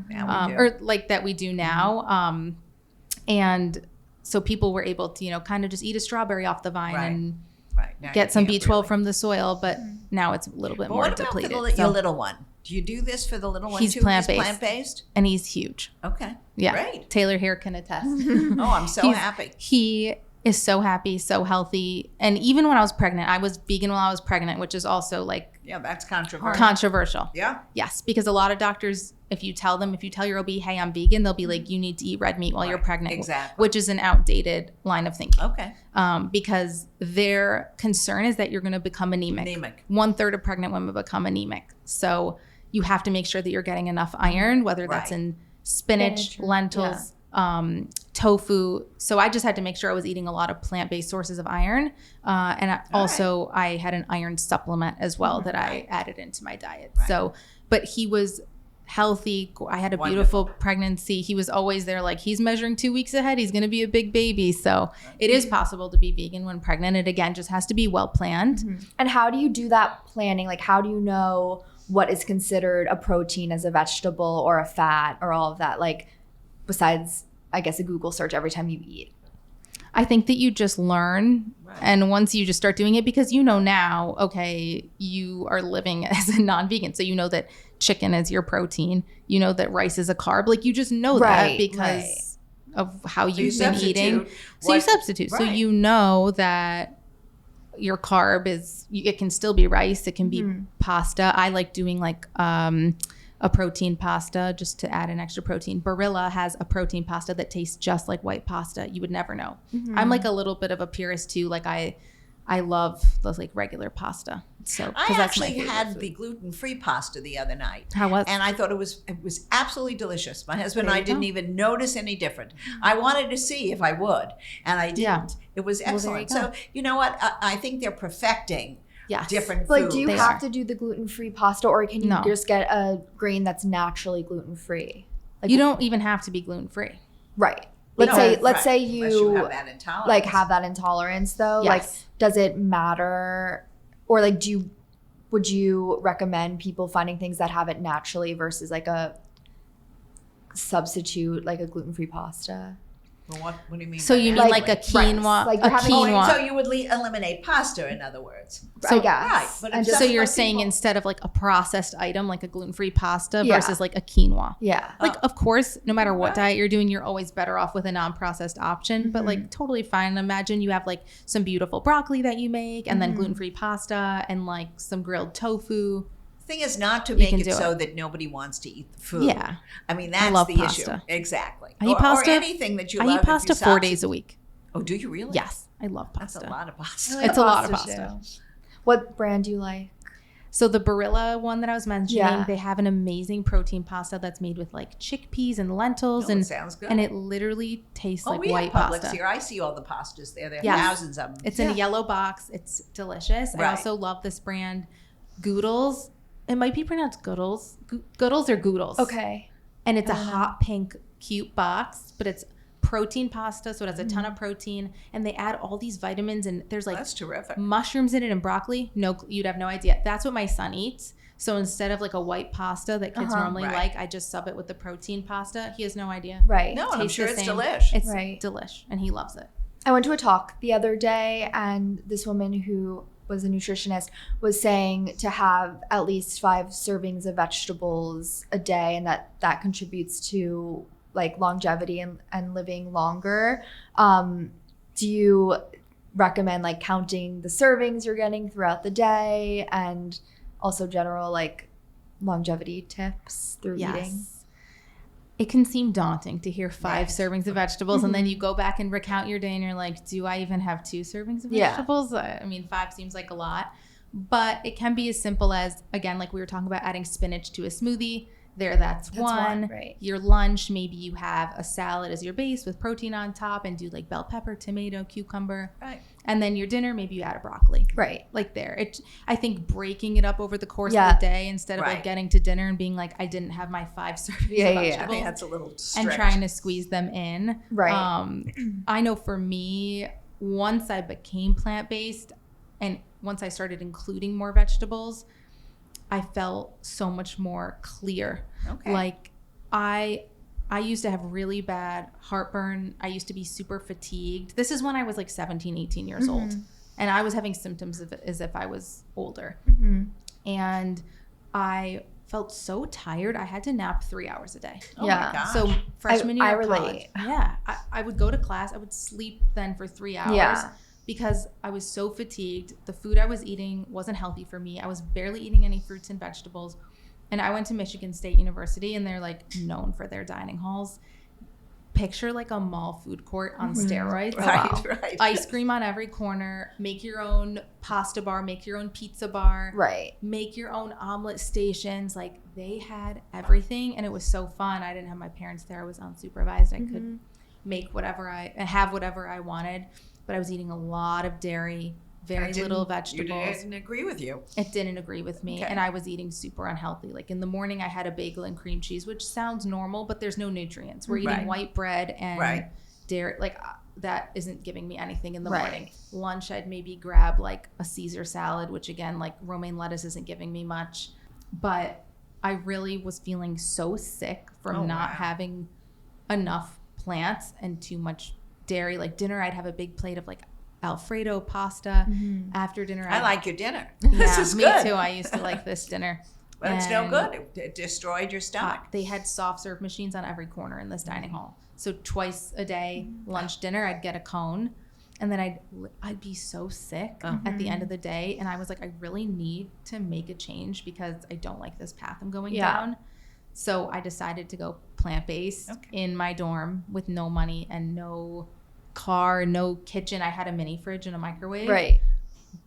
or like that we do now. And so people were able to, kind of just eat a strawberry off the vine and get some B12 from the soil, but now it's a little bit more depleted. What about your little one? Do you do this for the little one he's too? Plant-based. He's plant-based? And he's huge. Okay. Yeah. Great. Taylor here can attest. Oh, I'm so happy. He is so happy, so healthy. And even when I was pregnant, I was vegan while I was pregnant, which is also like... Yeah, that's controversial. Controversial. Yeah. Yes, because a lot of doctors, if you tell your OB, hey, I'm vegan, they'll be like, you need to eat red meat while you're pregnant. Exactly. Which is an outdated line of thinking. Okay. Because their concern is that you're going to become anemic. 1/3 of pregnant women become anemic. So you have to make sure that you're getting enough iron, whether that's in spinach, lentils, tofu. So I just had to make sure I was eating a lot of plant-based sources of iron. And I had an iron supplement as well that I added into my diet. Right. So, but he was healthy. I had a beautiful pregnancy. He was always there, like, he's measuring 2 weeks ahead. He's going to be a big baby. So it is possible to be vegan when pregnant. It, again, just has to be well planned. Mm-hmm. And how do you do that planning? Like, how do you know what is considered a protein as a vegetable or a fat or all of that? Like, besides, I guess, a Google search every time you eat. I think that you just learn. And once you just start doing it, because now, okay, you are living as a non-vegan. So you know that chicken is your protein. You know that rice is a carb. Like, you just know that because of how you've been eating. So you substitute. So you know that your carb is, it can still be rice. It can be pasta. I like doing like a protein pasta just to add an extra protein. Barilla has a protein pasta that tastes just like white pasta. You would never know. I'm like a little bit of a purist too. Like, I I love those like regular pasta. So I actually had the gluten-free pasta the other night. How was? And I thought it was absolutely delicious. My husband and I didn't even notice any different. I wanted to see if I would, and I didn't. Yeah. It was excellent. So you know what? I think they're perfecting different like, foods. do you have to do the gluten-free pasta, or can you just get a grain that's naturally gluten-free? Like, you don't even have to be gluten-free. Right. Let's say you have that intolerance. Like have that intolerance though. Yes. Like, does it matter, or like would you recommend people finding things that have it naturally versus like a substitute, like a gluten-free pasta? Well, what do you mean? So you mean like a quinoa? Like quinoa. So you would eliminate pasta, in other words. So, I guess. Right. But so you're saying instead of like a processed item, like a gluten-free pasta versus like a quinoa. Yeah. Like, of course, no matter what diet you're doing, you're always better off with a non-processed option, but like totally fine. Imagine you have like some beautiful broccoli that you make and then gluten-free pasta and like some grilled tofu. Thing is not to make it so that nobody wants to eat the food. Yeah. I mean, that's the issue. Exactly. I eat pasta. Or anything that you love. I eat pasta 4 days a week. Oh, do you really? Yes. I love pasta. That's a lot of pasta. Like it's a lot of pasta. What brand do you like? So the Barilla one that I was mentioning, they have an amazing protein pasta that's made with like chickpeas and lentils. It sounds good. And it literally tastes like white pasta. Here. I see all the pastas there. There are thousands of them. It's in a yellow box. It's delicious. Right. I also love this brand, Goodles. It might be pronounced Goodles. Goodles or Goodles. Okay. And it's a hot pink cute box, but it's protein pasta, so it has a ton of protein, and they add all these vitamins, and there's like that's terrific. Mushrooms in it and broccoli. No, you'd have no idea. That's what my son eats. So instead of like a white pasta that kids normally like, I just sub it with the protein pasta. He has no idea. Right. No, I'm sure it's delish. It's delish, and he loves it. I went to a talk the other day, and this woman who was a nutritionist was saying to have at least 5 servings of vegetables a day, and that contributes to like longevity and living longer. Do you recommend like counting the servings you're getting throughout the day, and also general like longevity tips through eating? It can seem daunting to hear 5 servings of vegetables, and then you go back and recount your day and you're like, do I even have 2 servings of vegetables? I mean, 5 seems like a lot, but it can be as simple as, again, like we were talking about, adding spinach to a smoothie. That's one. Right. Your lunch, maybe you have a salad as your base with protein on top and do like bell pepper, tomato, cucumber. Right. And then your dinner, maybe you add a broccoli. Right. Like there. I think breaking it up over the course of the day instead of like getting to dinner and being like, I didn't have my 5 servings of vegetables. I think that's a little strict. And trying to squeeze them in. Right. I know for me, once I became plant-based and once I started including more vegetables, I felt so much more clear. Okay. Like I used to have really bad heartburn. I used to be super fatigued. This is when I was like 17, 18 years old. And I was having symptoms of it as if I was older. And I felt so tired. I had to nap 3 hours a day. Oh my gosh. So freshman year of relate. College, I would go to class. I would sleep then for 3 hours. Yeah. Because I was so fatigued. The food I was eating wasn't healthy for me. I was barely eating any fruits and vegetables. And I went to Michigan State University, and they're like known for their dining halls. Picture like a mall food court on steroids. Right. Ice cream on every corner. Make your own pasta bar. Make your own pizza bar. Right. Make your own omelet stations. Like they had everything, and it was so fun. I didn't have my parents there. I was unsupervised. I could make have whatever I wanted. But I was eating a lot of dairy, very little vegetables. It didn't agree with you. It didn't agree with me. Okay. And I was eating super unhealthy. Like in the morning, I had a bagel and cream cheese, which sounds normal, but there's no nutrients. We're eating white bread and dairy. Like that isn't giving me anything in the morning. Lunch, I'd maybe grab like a Caesar salad, which again, like romaine lettuce isn't giving me much. But I really was feeling so sick from not having enough plants and too much dairy. Like dinner, I'd have a big plate of like Alfredo pasta. After dinner, I like your dinner. Yeah, this is me good. too. I used to like this dinner. But it's no good. It destroyed your stomach. They had soft serve machines on every corner in this dining hall. So twice a day, lunch, dinner, I'd get a cone, and then I'd be so sick at the end of the day. And I was like, I really need to make a change because I don't like this path I'm going down. So I decided to go plant-based in my dorm with no money and no car, no kitchen. I had a mini fridge and a microwave. Right.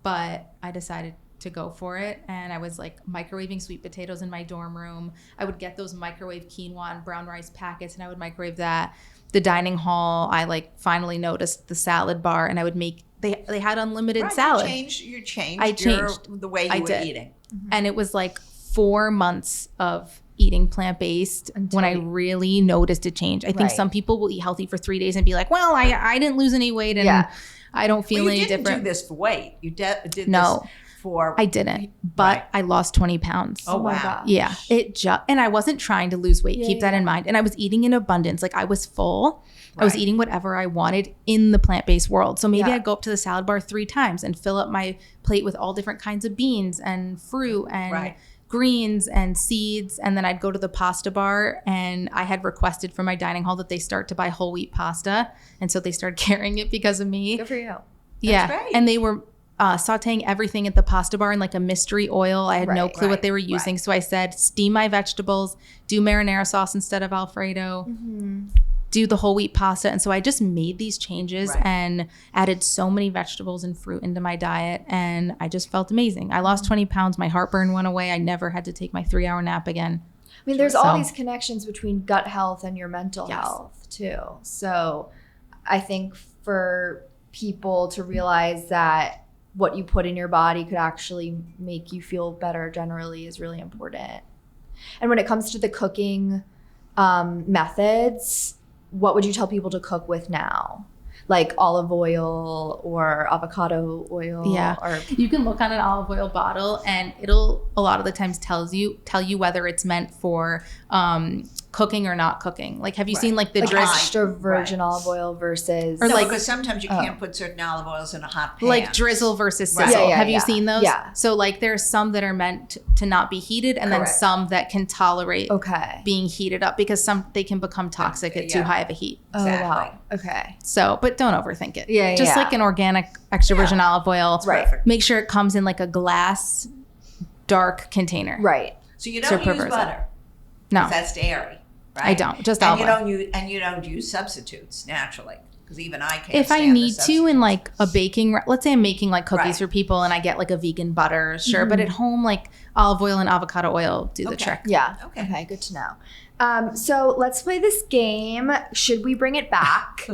but I decided to go for it, and I was like microwaving sweet potatoes in my dorm room. I would get those microwave quinoa and brown rice packets, and I would microwave that. The dining hall, I like finally noticed the salad bar, and I would make they had unlimited salad. You changed the way you were eating. Mm-hmm. And it was like 4 months of eating plant-based when I really noticed a change. I think some people will eat healthy for 3 days and be like, well, I didn't lose any weight and I don't feel any different. You didn't do this for weight. You did this for... I didn't, but I lost 20 pounds. Oh, wow. Gosh. Yeah. And I wasn't trying to lose weight. Keep that in mind. And I was eating in abundance. Like I was full. I was eating whatever I wanted in the plant-based world. So maybe I'd go up to the salad bar 3 times and fill up my plate with all different kinds of beans and fruit and greens and seeds. And then I'd go to the pasta bar, and I had requested from my dining hall that they start to buy whole wheat pasta. And so they started carrying it because of me. Good for you. Yeah. That's great. And they were sauteing everything at the pasta bar in like a mystery oil. I had no clue what they were using. So I said, steam my vegetables, do marinara sauce instead of Alfredo, do the whole wheat pasta. And so I just made these changes and added so many vegetables and fruit into my diet. And I just felt amazing. I lost 20 pounds. My heartburn went away. I never had to take my 3-hour nap again. I mean, there's all these connections between gut health and your mental health too. So I think for people to realize that what you put in your body could actually make you feel better generally is really important. And when it comes to the cooking methods, what would you tell people to cook with now? Like olive oil or avocado oil? Yeah. Or you can look on an olive oil bottle, and it'll a lot of the times tell you whether it's meant for cooking or not cooking. Like, have you seen like the extra virgin olive oil versus, or because sometimes you can't put certain olive oils in a hot pan. Like drizzle versus sizzle. Have you seen those? Yeah. So like there's some that are meant to not be heated, and then some that can tolerate being heated up, because they can become toxic at too high of a heat. Exactly. Oh, wow. Okay. So, but don't overthink it. Just like an organic extra virgin olive oil. Perfect. Make sure it comes in like a glass dark container. Right. So you don't use butter. No. That's dairy. Right? I don't. Just olive oil. You don't use substitutes naturally, because even I can't. If I need to in like a baking, let's say I'm making like cookies for people and I get like a vegan butter, sure. But at home, like olive oil and avocado oil do the trick. Yeah. Okay. Good to know. So let's play this game. Should we bring it back?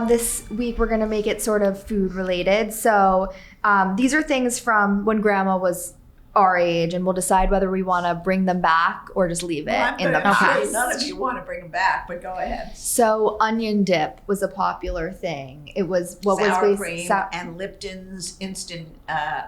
This week we're going to make it sort of food related. So these are things from when Grandma was our age, and we'll decide whether we want to bring them back or just leave it in the past. None of you want to bring them back, but go ahead. So onion dip was a popular thing. It was sour cream and Lipton's instant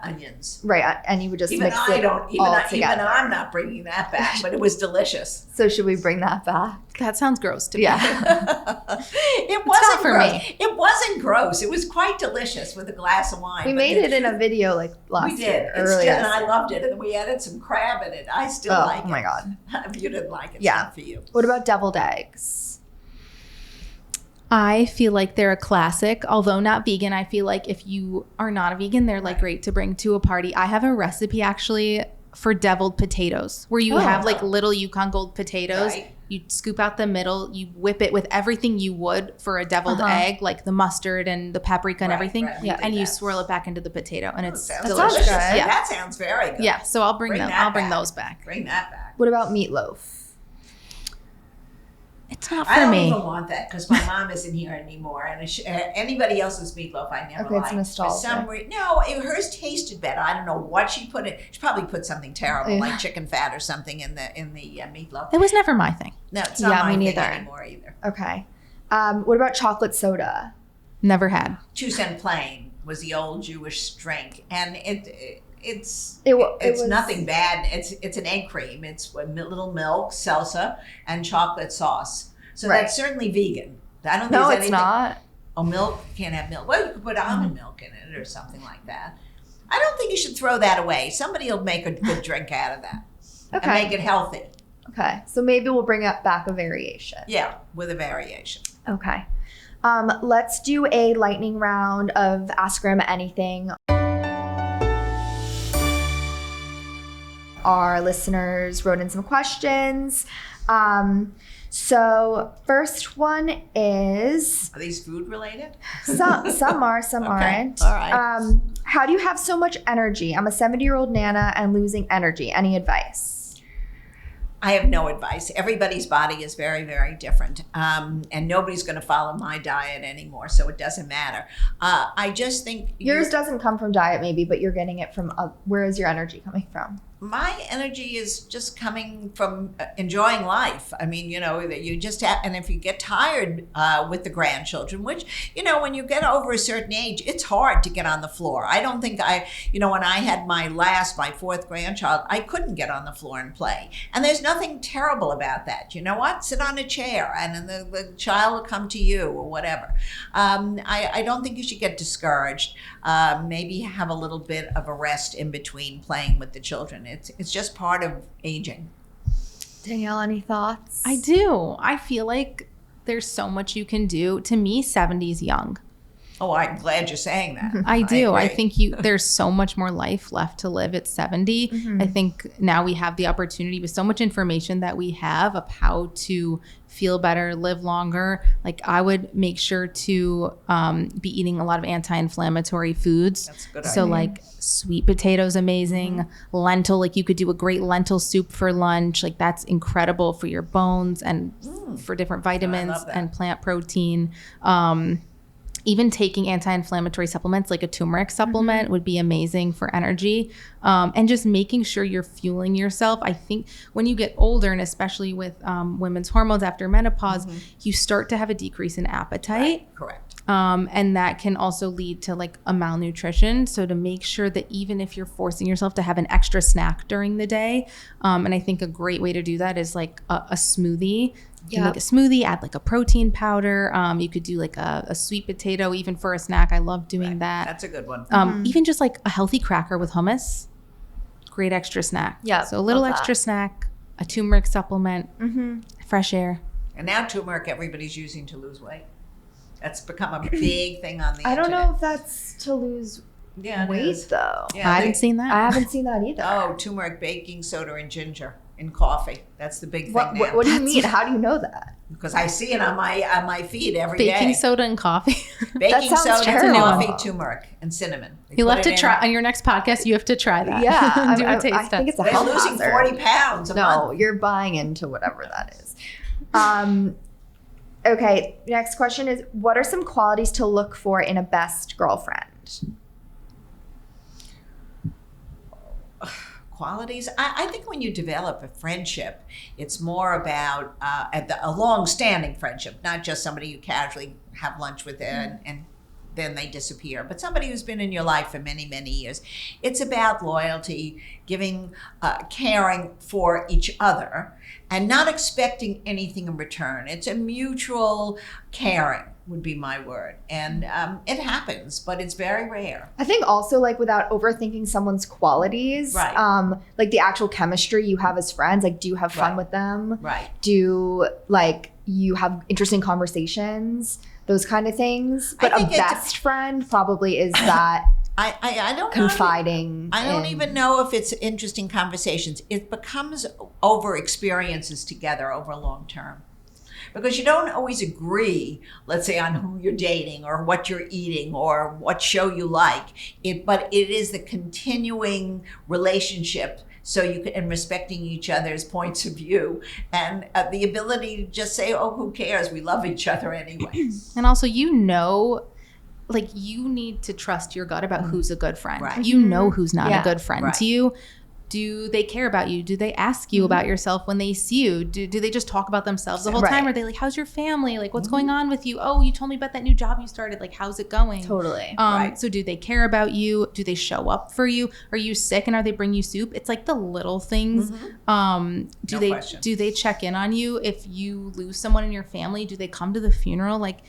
onions. Right, and you would just mix it all together. Even I'm not bringing that back, but it was delicious. So should we bring that back? That sounds gross to me. Yeah. It wasn't gross. Me. It wasn't gross. It was quite delicious with a glass of wine. We made it in a video like last year. We did. And I loved it. And we added some crab in it. I still like it. Oh my God. If you didn't like it, it's not for you. What about deviled eggs? I feel like they're a classic, although not vegan. I feel like if you are not a vegan, they're like great to bring to a party. I have a recipe actually for deviled potatoes, where you have like little Yukon Gold potatoes. Right. You scoop out the middle, you whip it with everything you would for a deviled egg, like the mustard and the paprika and everything. Right. And you swirl it back into the potato, and it's delicious. Yeah. That sounds very good. Yeah, so I'll bring them. I'll bring those back. Bring that back. What about meatloaf? It's not for me. I don't even want that, because my mom isn't here anymore, and anybody else's meatloaf I never liked. It's nostalgic. For some reason, no, hers tasted better. I don't know what she put in. She probably put something terrible, like chicken fat or something in the meatloaf. It was never my thing. No, it's not my thing anymore either. Okay. What about chocolate soda? Never had. 2 cent plain was the old Jewish drink, and it's nothing bad. It's an egg cream. It's a little milk, salsa, and chocolate sauce. So that's certainly vegan. I don't think no, there's it's anything. not. Oh, milk? You can't have milk. Well, you could put almond milk in it or something like that. I don't think you should throw that away. Somebody will make a good drink out of that. And make it healthy. Okay, so maybe we'll bring up back a variation. Yeah, with a variation. Okay. Let's do a lightning round of Ask Grandma Anything. Our listeners wrote in some questions. So first one is... Are these food related? Some are, some aren't. All right. How do you have so much energy? I'm a 70-year-old Nana and losing energy. Any advice? I have no advice. Everybody's body is very, very different. And nobody's going to follow my diet anymore, so it doesn't matter. I just think... Yours doesn't come from diet maybe, but you're getting it from... where is your energy coming from? My energy is just coming from enjoying life. I mean, that you just have, and if you get tired with the grandchildren, which, when you get over a certain age, it's hard to get on the floor. I don't think when I had my fourth grandchild, I couldn't get on the floor and play. And there's nothing terrible about that. You know what? Sit on a chair and then the child will come to you or whatever. I don't think you should get discouraged. Maybe have a little bit of a rest in between playing with the children. It's just part of aging. Danielle, any thoughts? I do. I feel like there's so much you can do. To me, 70 is young. Oh, I'm glad you're saying that. I do. I think there's so much more life left to live at 70. Mm-hmm. I think now we have the opportunity with so much information that we have of how to feel better, live longer. Like I would make sure to be eating a lot of anti-inflammatory foods. That's a good So idea. like sweet potatoes, amazing. Mm-hmm. Lentil, like you could do a great lentil soup for lunch. Like that's incredible for your bones and for different vitamins and plant protein. Even taking anti-inflammatory supplements like a turmeric supplement would be amazing for energy. And just making sure you're fueling yourself. I think when you get older, and especially with women's hormones after menopause, you start to have a decrease in appetite. Right. Correct. And that can also lead to like a malnutrition. So to make sure that even if you're forcing yourself to have an extra snack during the day, and I think a great way to do that is like a smoothie. You make a smoothie, add like a protein powder. You could do like a sweet potato even for a snack. I love doing that. That's a good one. Even just like a healthy cracker with hummus, great extra snack. Yeah. So a little extra snack, a turmeric supplement, fresh air. And now turmeric everybody's using to lose weight. That's become a big thing on the I internet. don't know if that's to lose weight though. Yeah, I haven't seen that. I haven't seen that either. Oh, turmeric, baking soda, and ginger in coffee. That's the big thing now. What do you mean? How do you know that? Because I see it on my feed every day. Baking soda and coffee. Baking sounds soda, terrible. coffee, turmeric, and cinnamon. You'll have to try on your next podcast. You have to try that. Yeah, do a taste I test. think it's a They're health losing hazard. 40 pounds a No, month. you're buying into whatever that is. Okay, next question is, what are some qualities to look for in a best girlfriend? Qualities. I think when you develop a friendship, it's more about a long-standing friendship, not just somebody you casually have lunch with and then they disappear, but somebody who's been in your life for many, many years. It's about loyalty, giving, caring for each other, and not expecting anything in return. It's a mutual caring would be my word. And it happens, but it's very rare. I think also like without overthinking someone's qualities, Right. Like the actual chemistry you have as friends, like do you have fun with them? Right. Do like you have interesting conversations? Those kind of things. But a best friend probably is that I don't confiding. I don't even know if it's interesting conversations. It becomes over experiences together over long term. Because you don't always agree, let's say, on who you're dating or what you're eating or what show you like. But it is the continuing relationship. So you can, and respecting each other's points of view, and the ability to just say, "Oh, who cares? We love each other anyway." And also, like you need to trust your gut about who's a good friend. Right. You know who's not a good friend Right. to you. Do they care about you? Do they ask you about yourself when they see you? Do they just talk about themselves the whole time? Are they like, how's your family? Like, what's going on with you? Oh, you told me about that new job you started. Like, how's it going? Totally. So do they care about you? Do they show up for you? Are you sick and are they bring you soup? It's like the little things. Do they check in on you? If you lose someone in your family, do they come to the funeral? Like,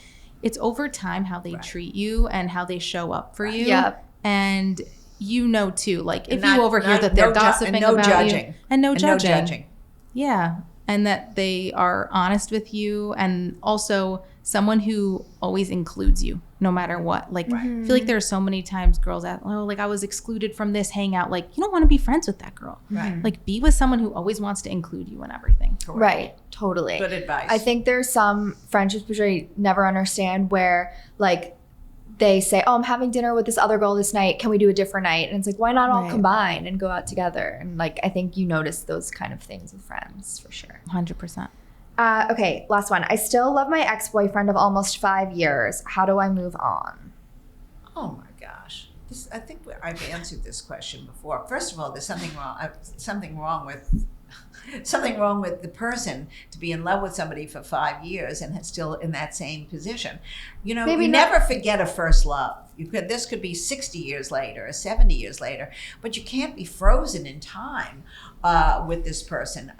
it's over time how they treat you and how they show up for you. Yeah. And you know too, like if Not- you overhear not- that they're no ju- gossiping and no about judging. you and no judging. No judging. Yeah. And that they are honest with you and also someone who always includes you no matter what. Like, I feel like there are so many times girls that, oh, like I was excluded from this hangout. Like, you don't want to be friends with that girl. Right. Like, be with someone who always wants to include you in everything. Correct. Right. Totally. Good advice. I think there's some friendships which I never understand where like they say, oh, I'm having dinner with this other girl this night. Can we do a different night? And it's like, why not all combine and go out together? And like, I think you notice those kind of things with friends for sure. 100%. Okay, last one. I still love my ex-boyfriend of almost 5 years. How do I move on? Oh my gosh. I think I've answered this question before. First of all, there's something wrong with the person to be in love with somebody for 5 years and still in that same position. You know, Maybe you not. never forget a first love. This could be 60 years later or 70 years later, but you can't be frozen in time with this person.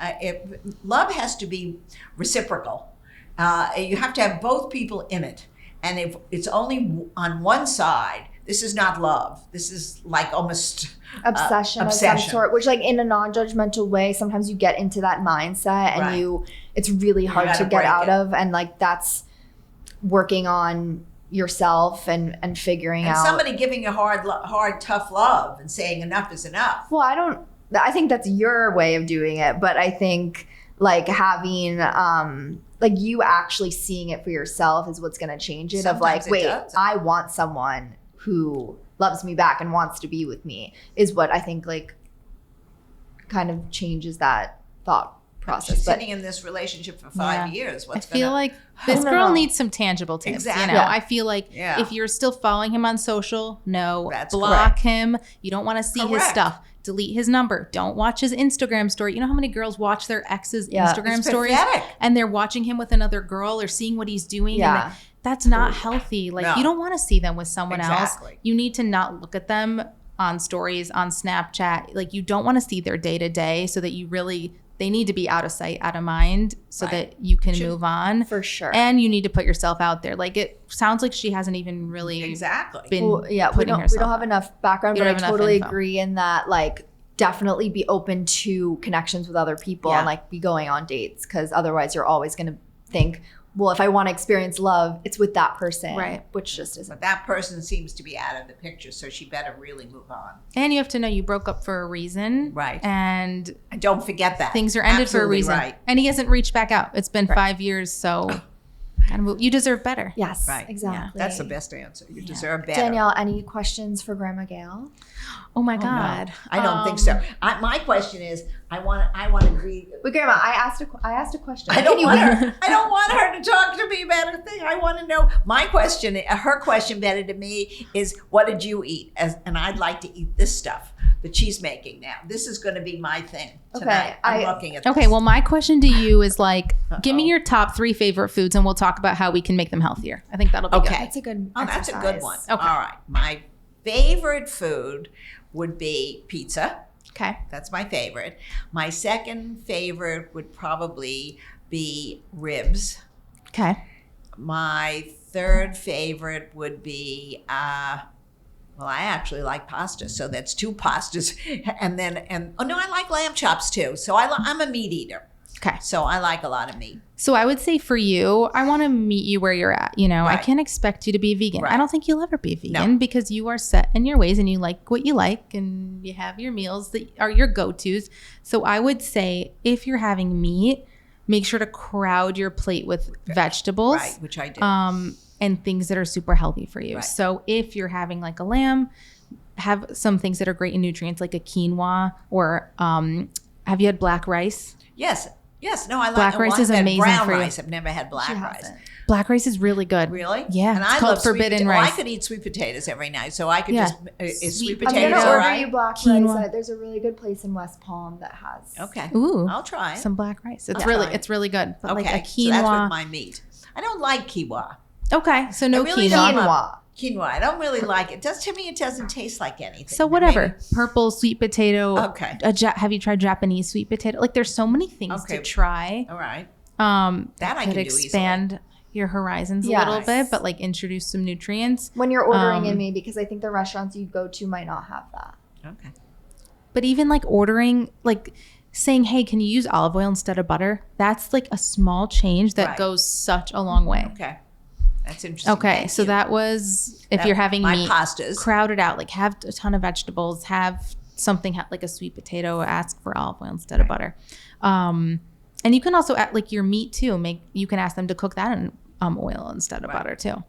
Love has to be reciprocal. You have to have both people in it. And if it's only on one side, this is not love. This is like almost Obsession of some sort, which like in a non-judgmental way, sometimes you get into that mindset and it's really hard to get out of. And like that's working on yourself and figuring out. Somebody giving you hard, tough love and saying enough is enough. Well, I think that's your way of doing it, but I think like having like you actually seeing it for yourself is what's going to change it. Sometimes of like, it does. I want someone who loves me back and wants to be with me is what I think like kind of changes that thought process. She's sitting in this relationship for 5 years. I feel like this girl needs some tangible tips. Exactly. You know, I feel like if you're still following him on social, That's block correct. him. You don't want to see his stuff. Delete his number. Don't watch his Instagram story. You know how many girls watch their ex's Instagram stories and they're watching him with another girl or seeing what he's doing? Yeah. And that's not healthy. Like you don't want to see them with someone else. You need to not look at them on stories, on Snapchat. Like you don't want to see their day to day so that they need to be out of sight, out of mind so that you can move on. For sure. And you need to put yourself out there. Like it sounds like she hasn't even really been we don't have enough background, but I totally agree in that like definitely be open to connections with other people and like be going on dates because otherwise you're always going to think, well, if I want to experience love, it's with that person, right? Which just isn't. But that person seems to be out of the picture, so she better really move on. And you have to know you broke up for a reason, right? And don't forget that things are ended for a reason. Right. And he hasn't reached back out. It's been 5 years, so you deserve better. Yes, right. Exactly. That's the best answer. You deserve better. Danielle, any questions for Grandma Gail? Oh my God, no. I don't think so. My question is, I want to read. But Grandma, I asked a question. I don't want her to talk to me about a thing. I want to know. My question, her question better to me is, what did you eat? And I'd like to eat this stuff that she's making now. This is going to be my thing tonight. I'm looking at this. Okay, well, my question to you is like, give me your top 3 favorite foods, and we'll talk about how we can make them healthier. I think that'll be good. That's a good. That's a good one. Okay. All right. My favorite food would be pizza. Okay. That's my favorite. My second favorite would probably be ribs. Okay. My third favorite would be, I actually like pasta, so that's 2 pastas. I like lamb chops too. So I'm a meat eater. Okay. So I like a lot of meat. So I would say for you, I want to meet you where you're at. You know, I can't expect you to be vegan. I don't think you'll ever be vegan because you are set in your ways and you like what you like and you have your meals that are your go-tos. So I would say if you're having meat, make sure to crowd your plate with vegetables. Right, which I do. And things that are super healthy for you. Right. So if you're having like a lamb, have some things that are great in nutrients like a quinoa or have you had black rice? Yes. No, I like black rice is amazing brown for you. rice. I've never had black rice. Black rice is really good. Really? Yeah. And it's I called love forbidden rice. I could eat sweet potatoes every night, so I could is sweet I'm potatoes gonna all order right? you black Quinoa. rice. There's a really good place in West Palm that has. Okay. Ooh. I'll try it. Some black rice. It's try it's really good. But okay. like a quinoa. So that's with my meat. I don't like quinoa. Okay. So no really quinoa. Quinoa. I don't really like it. To me, it doesn't taste like anything. So whatever. Maybe. Purple sweet potato. Okay. Have you tried Japanese sweet potato? Like there's so many things to try. All right. That I can do expand your horizons a little bit, but like introduce some nutrients. When you're ordering in maybe, because I think the restaurants you go to might not have that. Okay. But even like ordering, like saying, hey, can you use olive oil instead of butter? That's like a small change that goes such a long way. Okay. That's interesting. Okay, Thank so you. that was if you're having my meat, pastas. crowd it out. Like have a ton of vegetables. Have something like a sweet potato. Ask for olive oil instead of butter. And you can also add like your meat too. You can ask them to cook that in oil instead of butter too.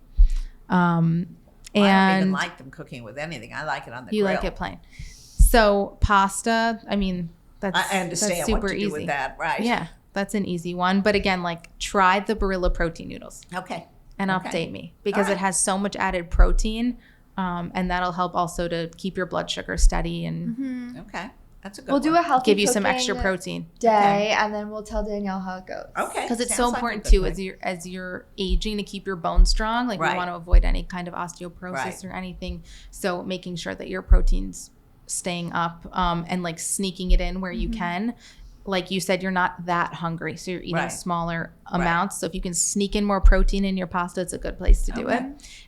And I don't even like them cooking with anything. I like it on the grill. You like it plain. So pasta, I mean, I understand that's super what to easy. do with that, right? Yeah, that's an easy one. But again, like try the Barilla protein noodles. Okay. And update me because it has so much added protein, and that'll help also to keep your blood sugar steady and Okay. That's a good We'll one. do a healthy give you some cooking extra protein day, and then we'll tell Danielle how it goes. Okay. because it's Sounds so like a important good too plan. as you're aging to keep your bones strong. Like we want to avoid any kind of osteoporosis or anything. So making sure that your protein's staying up and like sneaking it in where you can. Like you said, you're not that hungry, so you're eating smaller amounts. So if you can sneak in more protein in your pasta, it's a good place to do it.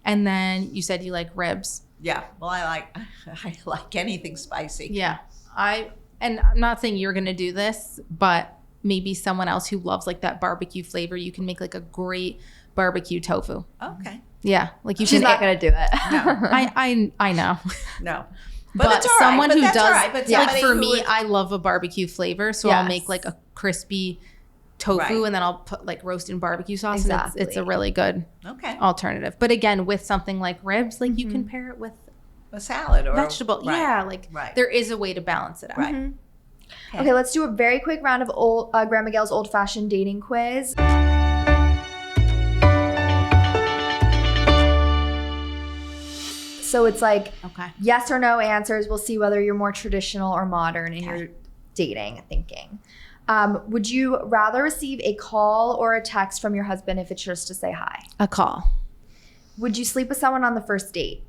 And then you said you like ribs. Yeah. Well, I like anything spicy. Yeah. I'm not saying you're going to do this, but maybe someone else who loves like that barbecue flavor, you can make like a great barbecue tofu. Okay. Yeah. Like She's not going to do it. No. I know. No. But someone who does, But like for me, I love a barbecue flavor. So I'll make like a crispy tofu and then I'll put like roasted barbecue sauce. Exactly. And it's a really good alternative. But again, with something like ribs, like you can pair it with a salad or vegetable. Yeah. Like there is a way to balance it out. Right. Okay, let's do a very quick round of Grandma Gail's old-fashioned dating quiz. So it's like yes or no answers. We'll see whether you're more traditional or modern in your dating thinking. Would you rather receive a call or a text from your husband if it's just to say hi? A call. Would you sleep with someone on the first date?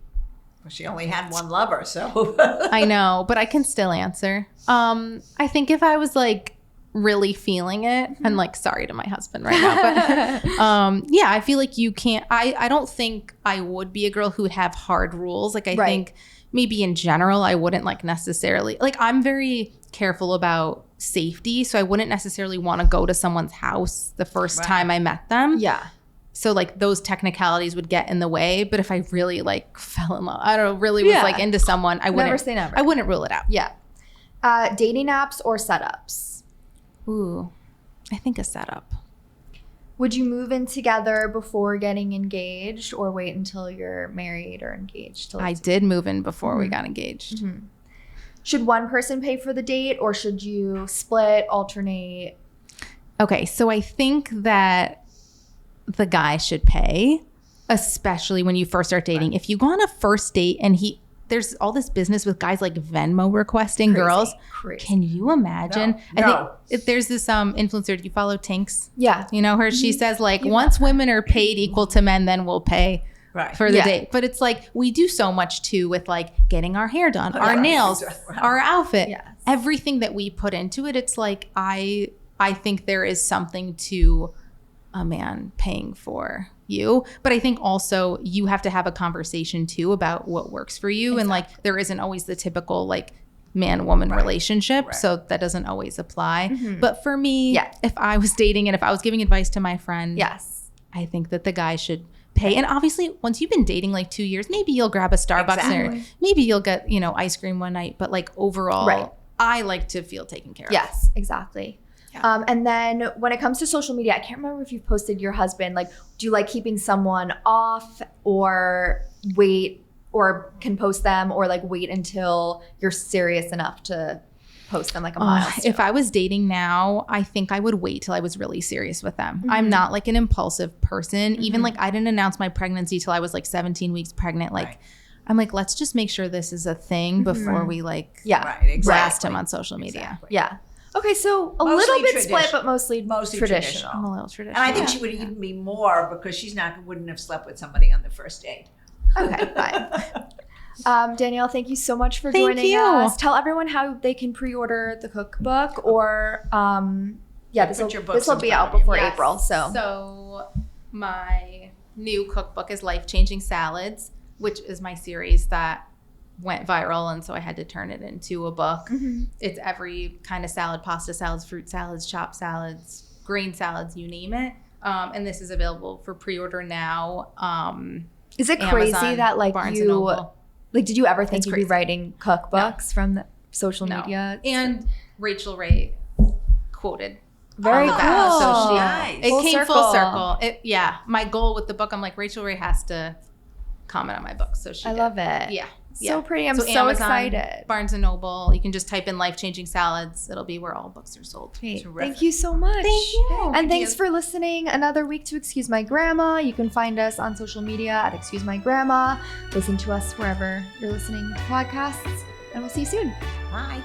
Well, she only had one lover, so. I know, but I can still answer. I think if I was like really feeling it, and like sorry to my husband right now, but yeah, I feel like you can't. I don't think I would be a girl who would have hard rules. Like I think maybe in general I wouldn't like necessarily like I'm very careful about safety, so I wouldn't necessarily want to go to someone's house the first time I met them. Yeah. So like those technicalities would get in the way, but if I really like fell in love, I don't know, really was like into someone, I wouldn't never say never. I wouldn't rule it out. Yeah. Dating apps or setups? Ooh, I think a setup. Would you move in together before getting engaged or wait until you're married or engaged? I did move in before we got engaged. Should one person pay for the date or should you split, alternate? Okay, so I think that the guy should pay, especially when you first start dating. If you go on a first date and there's all this business with guys like Venmo requesting girls. Crazy. Can you imagine? No. I think there's this influencer. Do you follow Tinks? Yeah. You know her? She says like once women are paid equal to men, then we'll pay for the date. But it's like we do so much too with like getting our hair done, our nails, our outfit, everything that we put into it. It's like I think there is something to a man paying for you, but I think also you have to have a conversation too about what works for you. And like there isn't always the typical like man-woman relationship, so that doesn't always apply. But for me, if I was dating and if I was giving advice to my friend, I think that the guy should pay. And obviously once you've been dating like 2 years, maybe you'll grab a Starbucks or maybe you'll get ice cream one night, but like overall I like to feel taken care of. Yes, exactly. And then when it comes to social media, I can't remember if you've posted your husband, like, do you like keeping someone off or wait or can post them or like wait until you're serious enough to post them like a milestone? If I was dating now, I think I would wait till I was really serious with them. I'm not like an impulsive person. Even like I didn't announce my pregnancy till I was like 17 weeks pregnant. Like I'm like, let's just make sure this is a thing before we like blast him on social media. Yeah. Okay, so a little bit split, but mostly traditional. I'm a little traditional. And I think she would even be more because she's wouldn't have slept with somebody on the first date. Okay, fine. Danielle, thank you so much for joining us. Tell everyone how they can pre-order the cookbook or this will be out before April. So my new cookbook is Life Changing Salads, which is my series that went viral, and so I had to turn it into a book. It's every kind of salad, pasta salads, fruit salads, chopped salads, green salads, you name it. And this is available for pre-order now. Is it Amazon, crazy that like Barnes you, and Noble. like, did you ever think It's you'd be crazy. writing cookbooks from the social No. media? And Rachel Ray quoted Very on the cool. back. So she, Nice. it Full came full circle. circle. My goal with the book, I'm like, Rachel Ray has to comment on my book. So she I did. love it. Yeah. So pretty. I'm so Amazon, excited. Barnes and Noble. You can just type in Life-Changing Salads. It'll be where all books are sold. Great. Terrific. Thank you so much. Thank you. And thanks for listening another week to Excuse My Grandma. You can find us on social media at Excuse My Grandma. Listen to us wherever you're listening to podcasts, and we'll see you soon. Bye.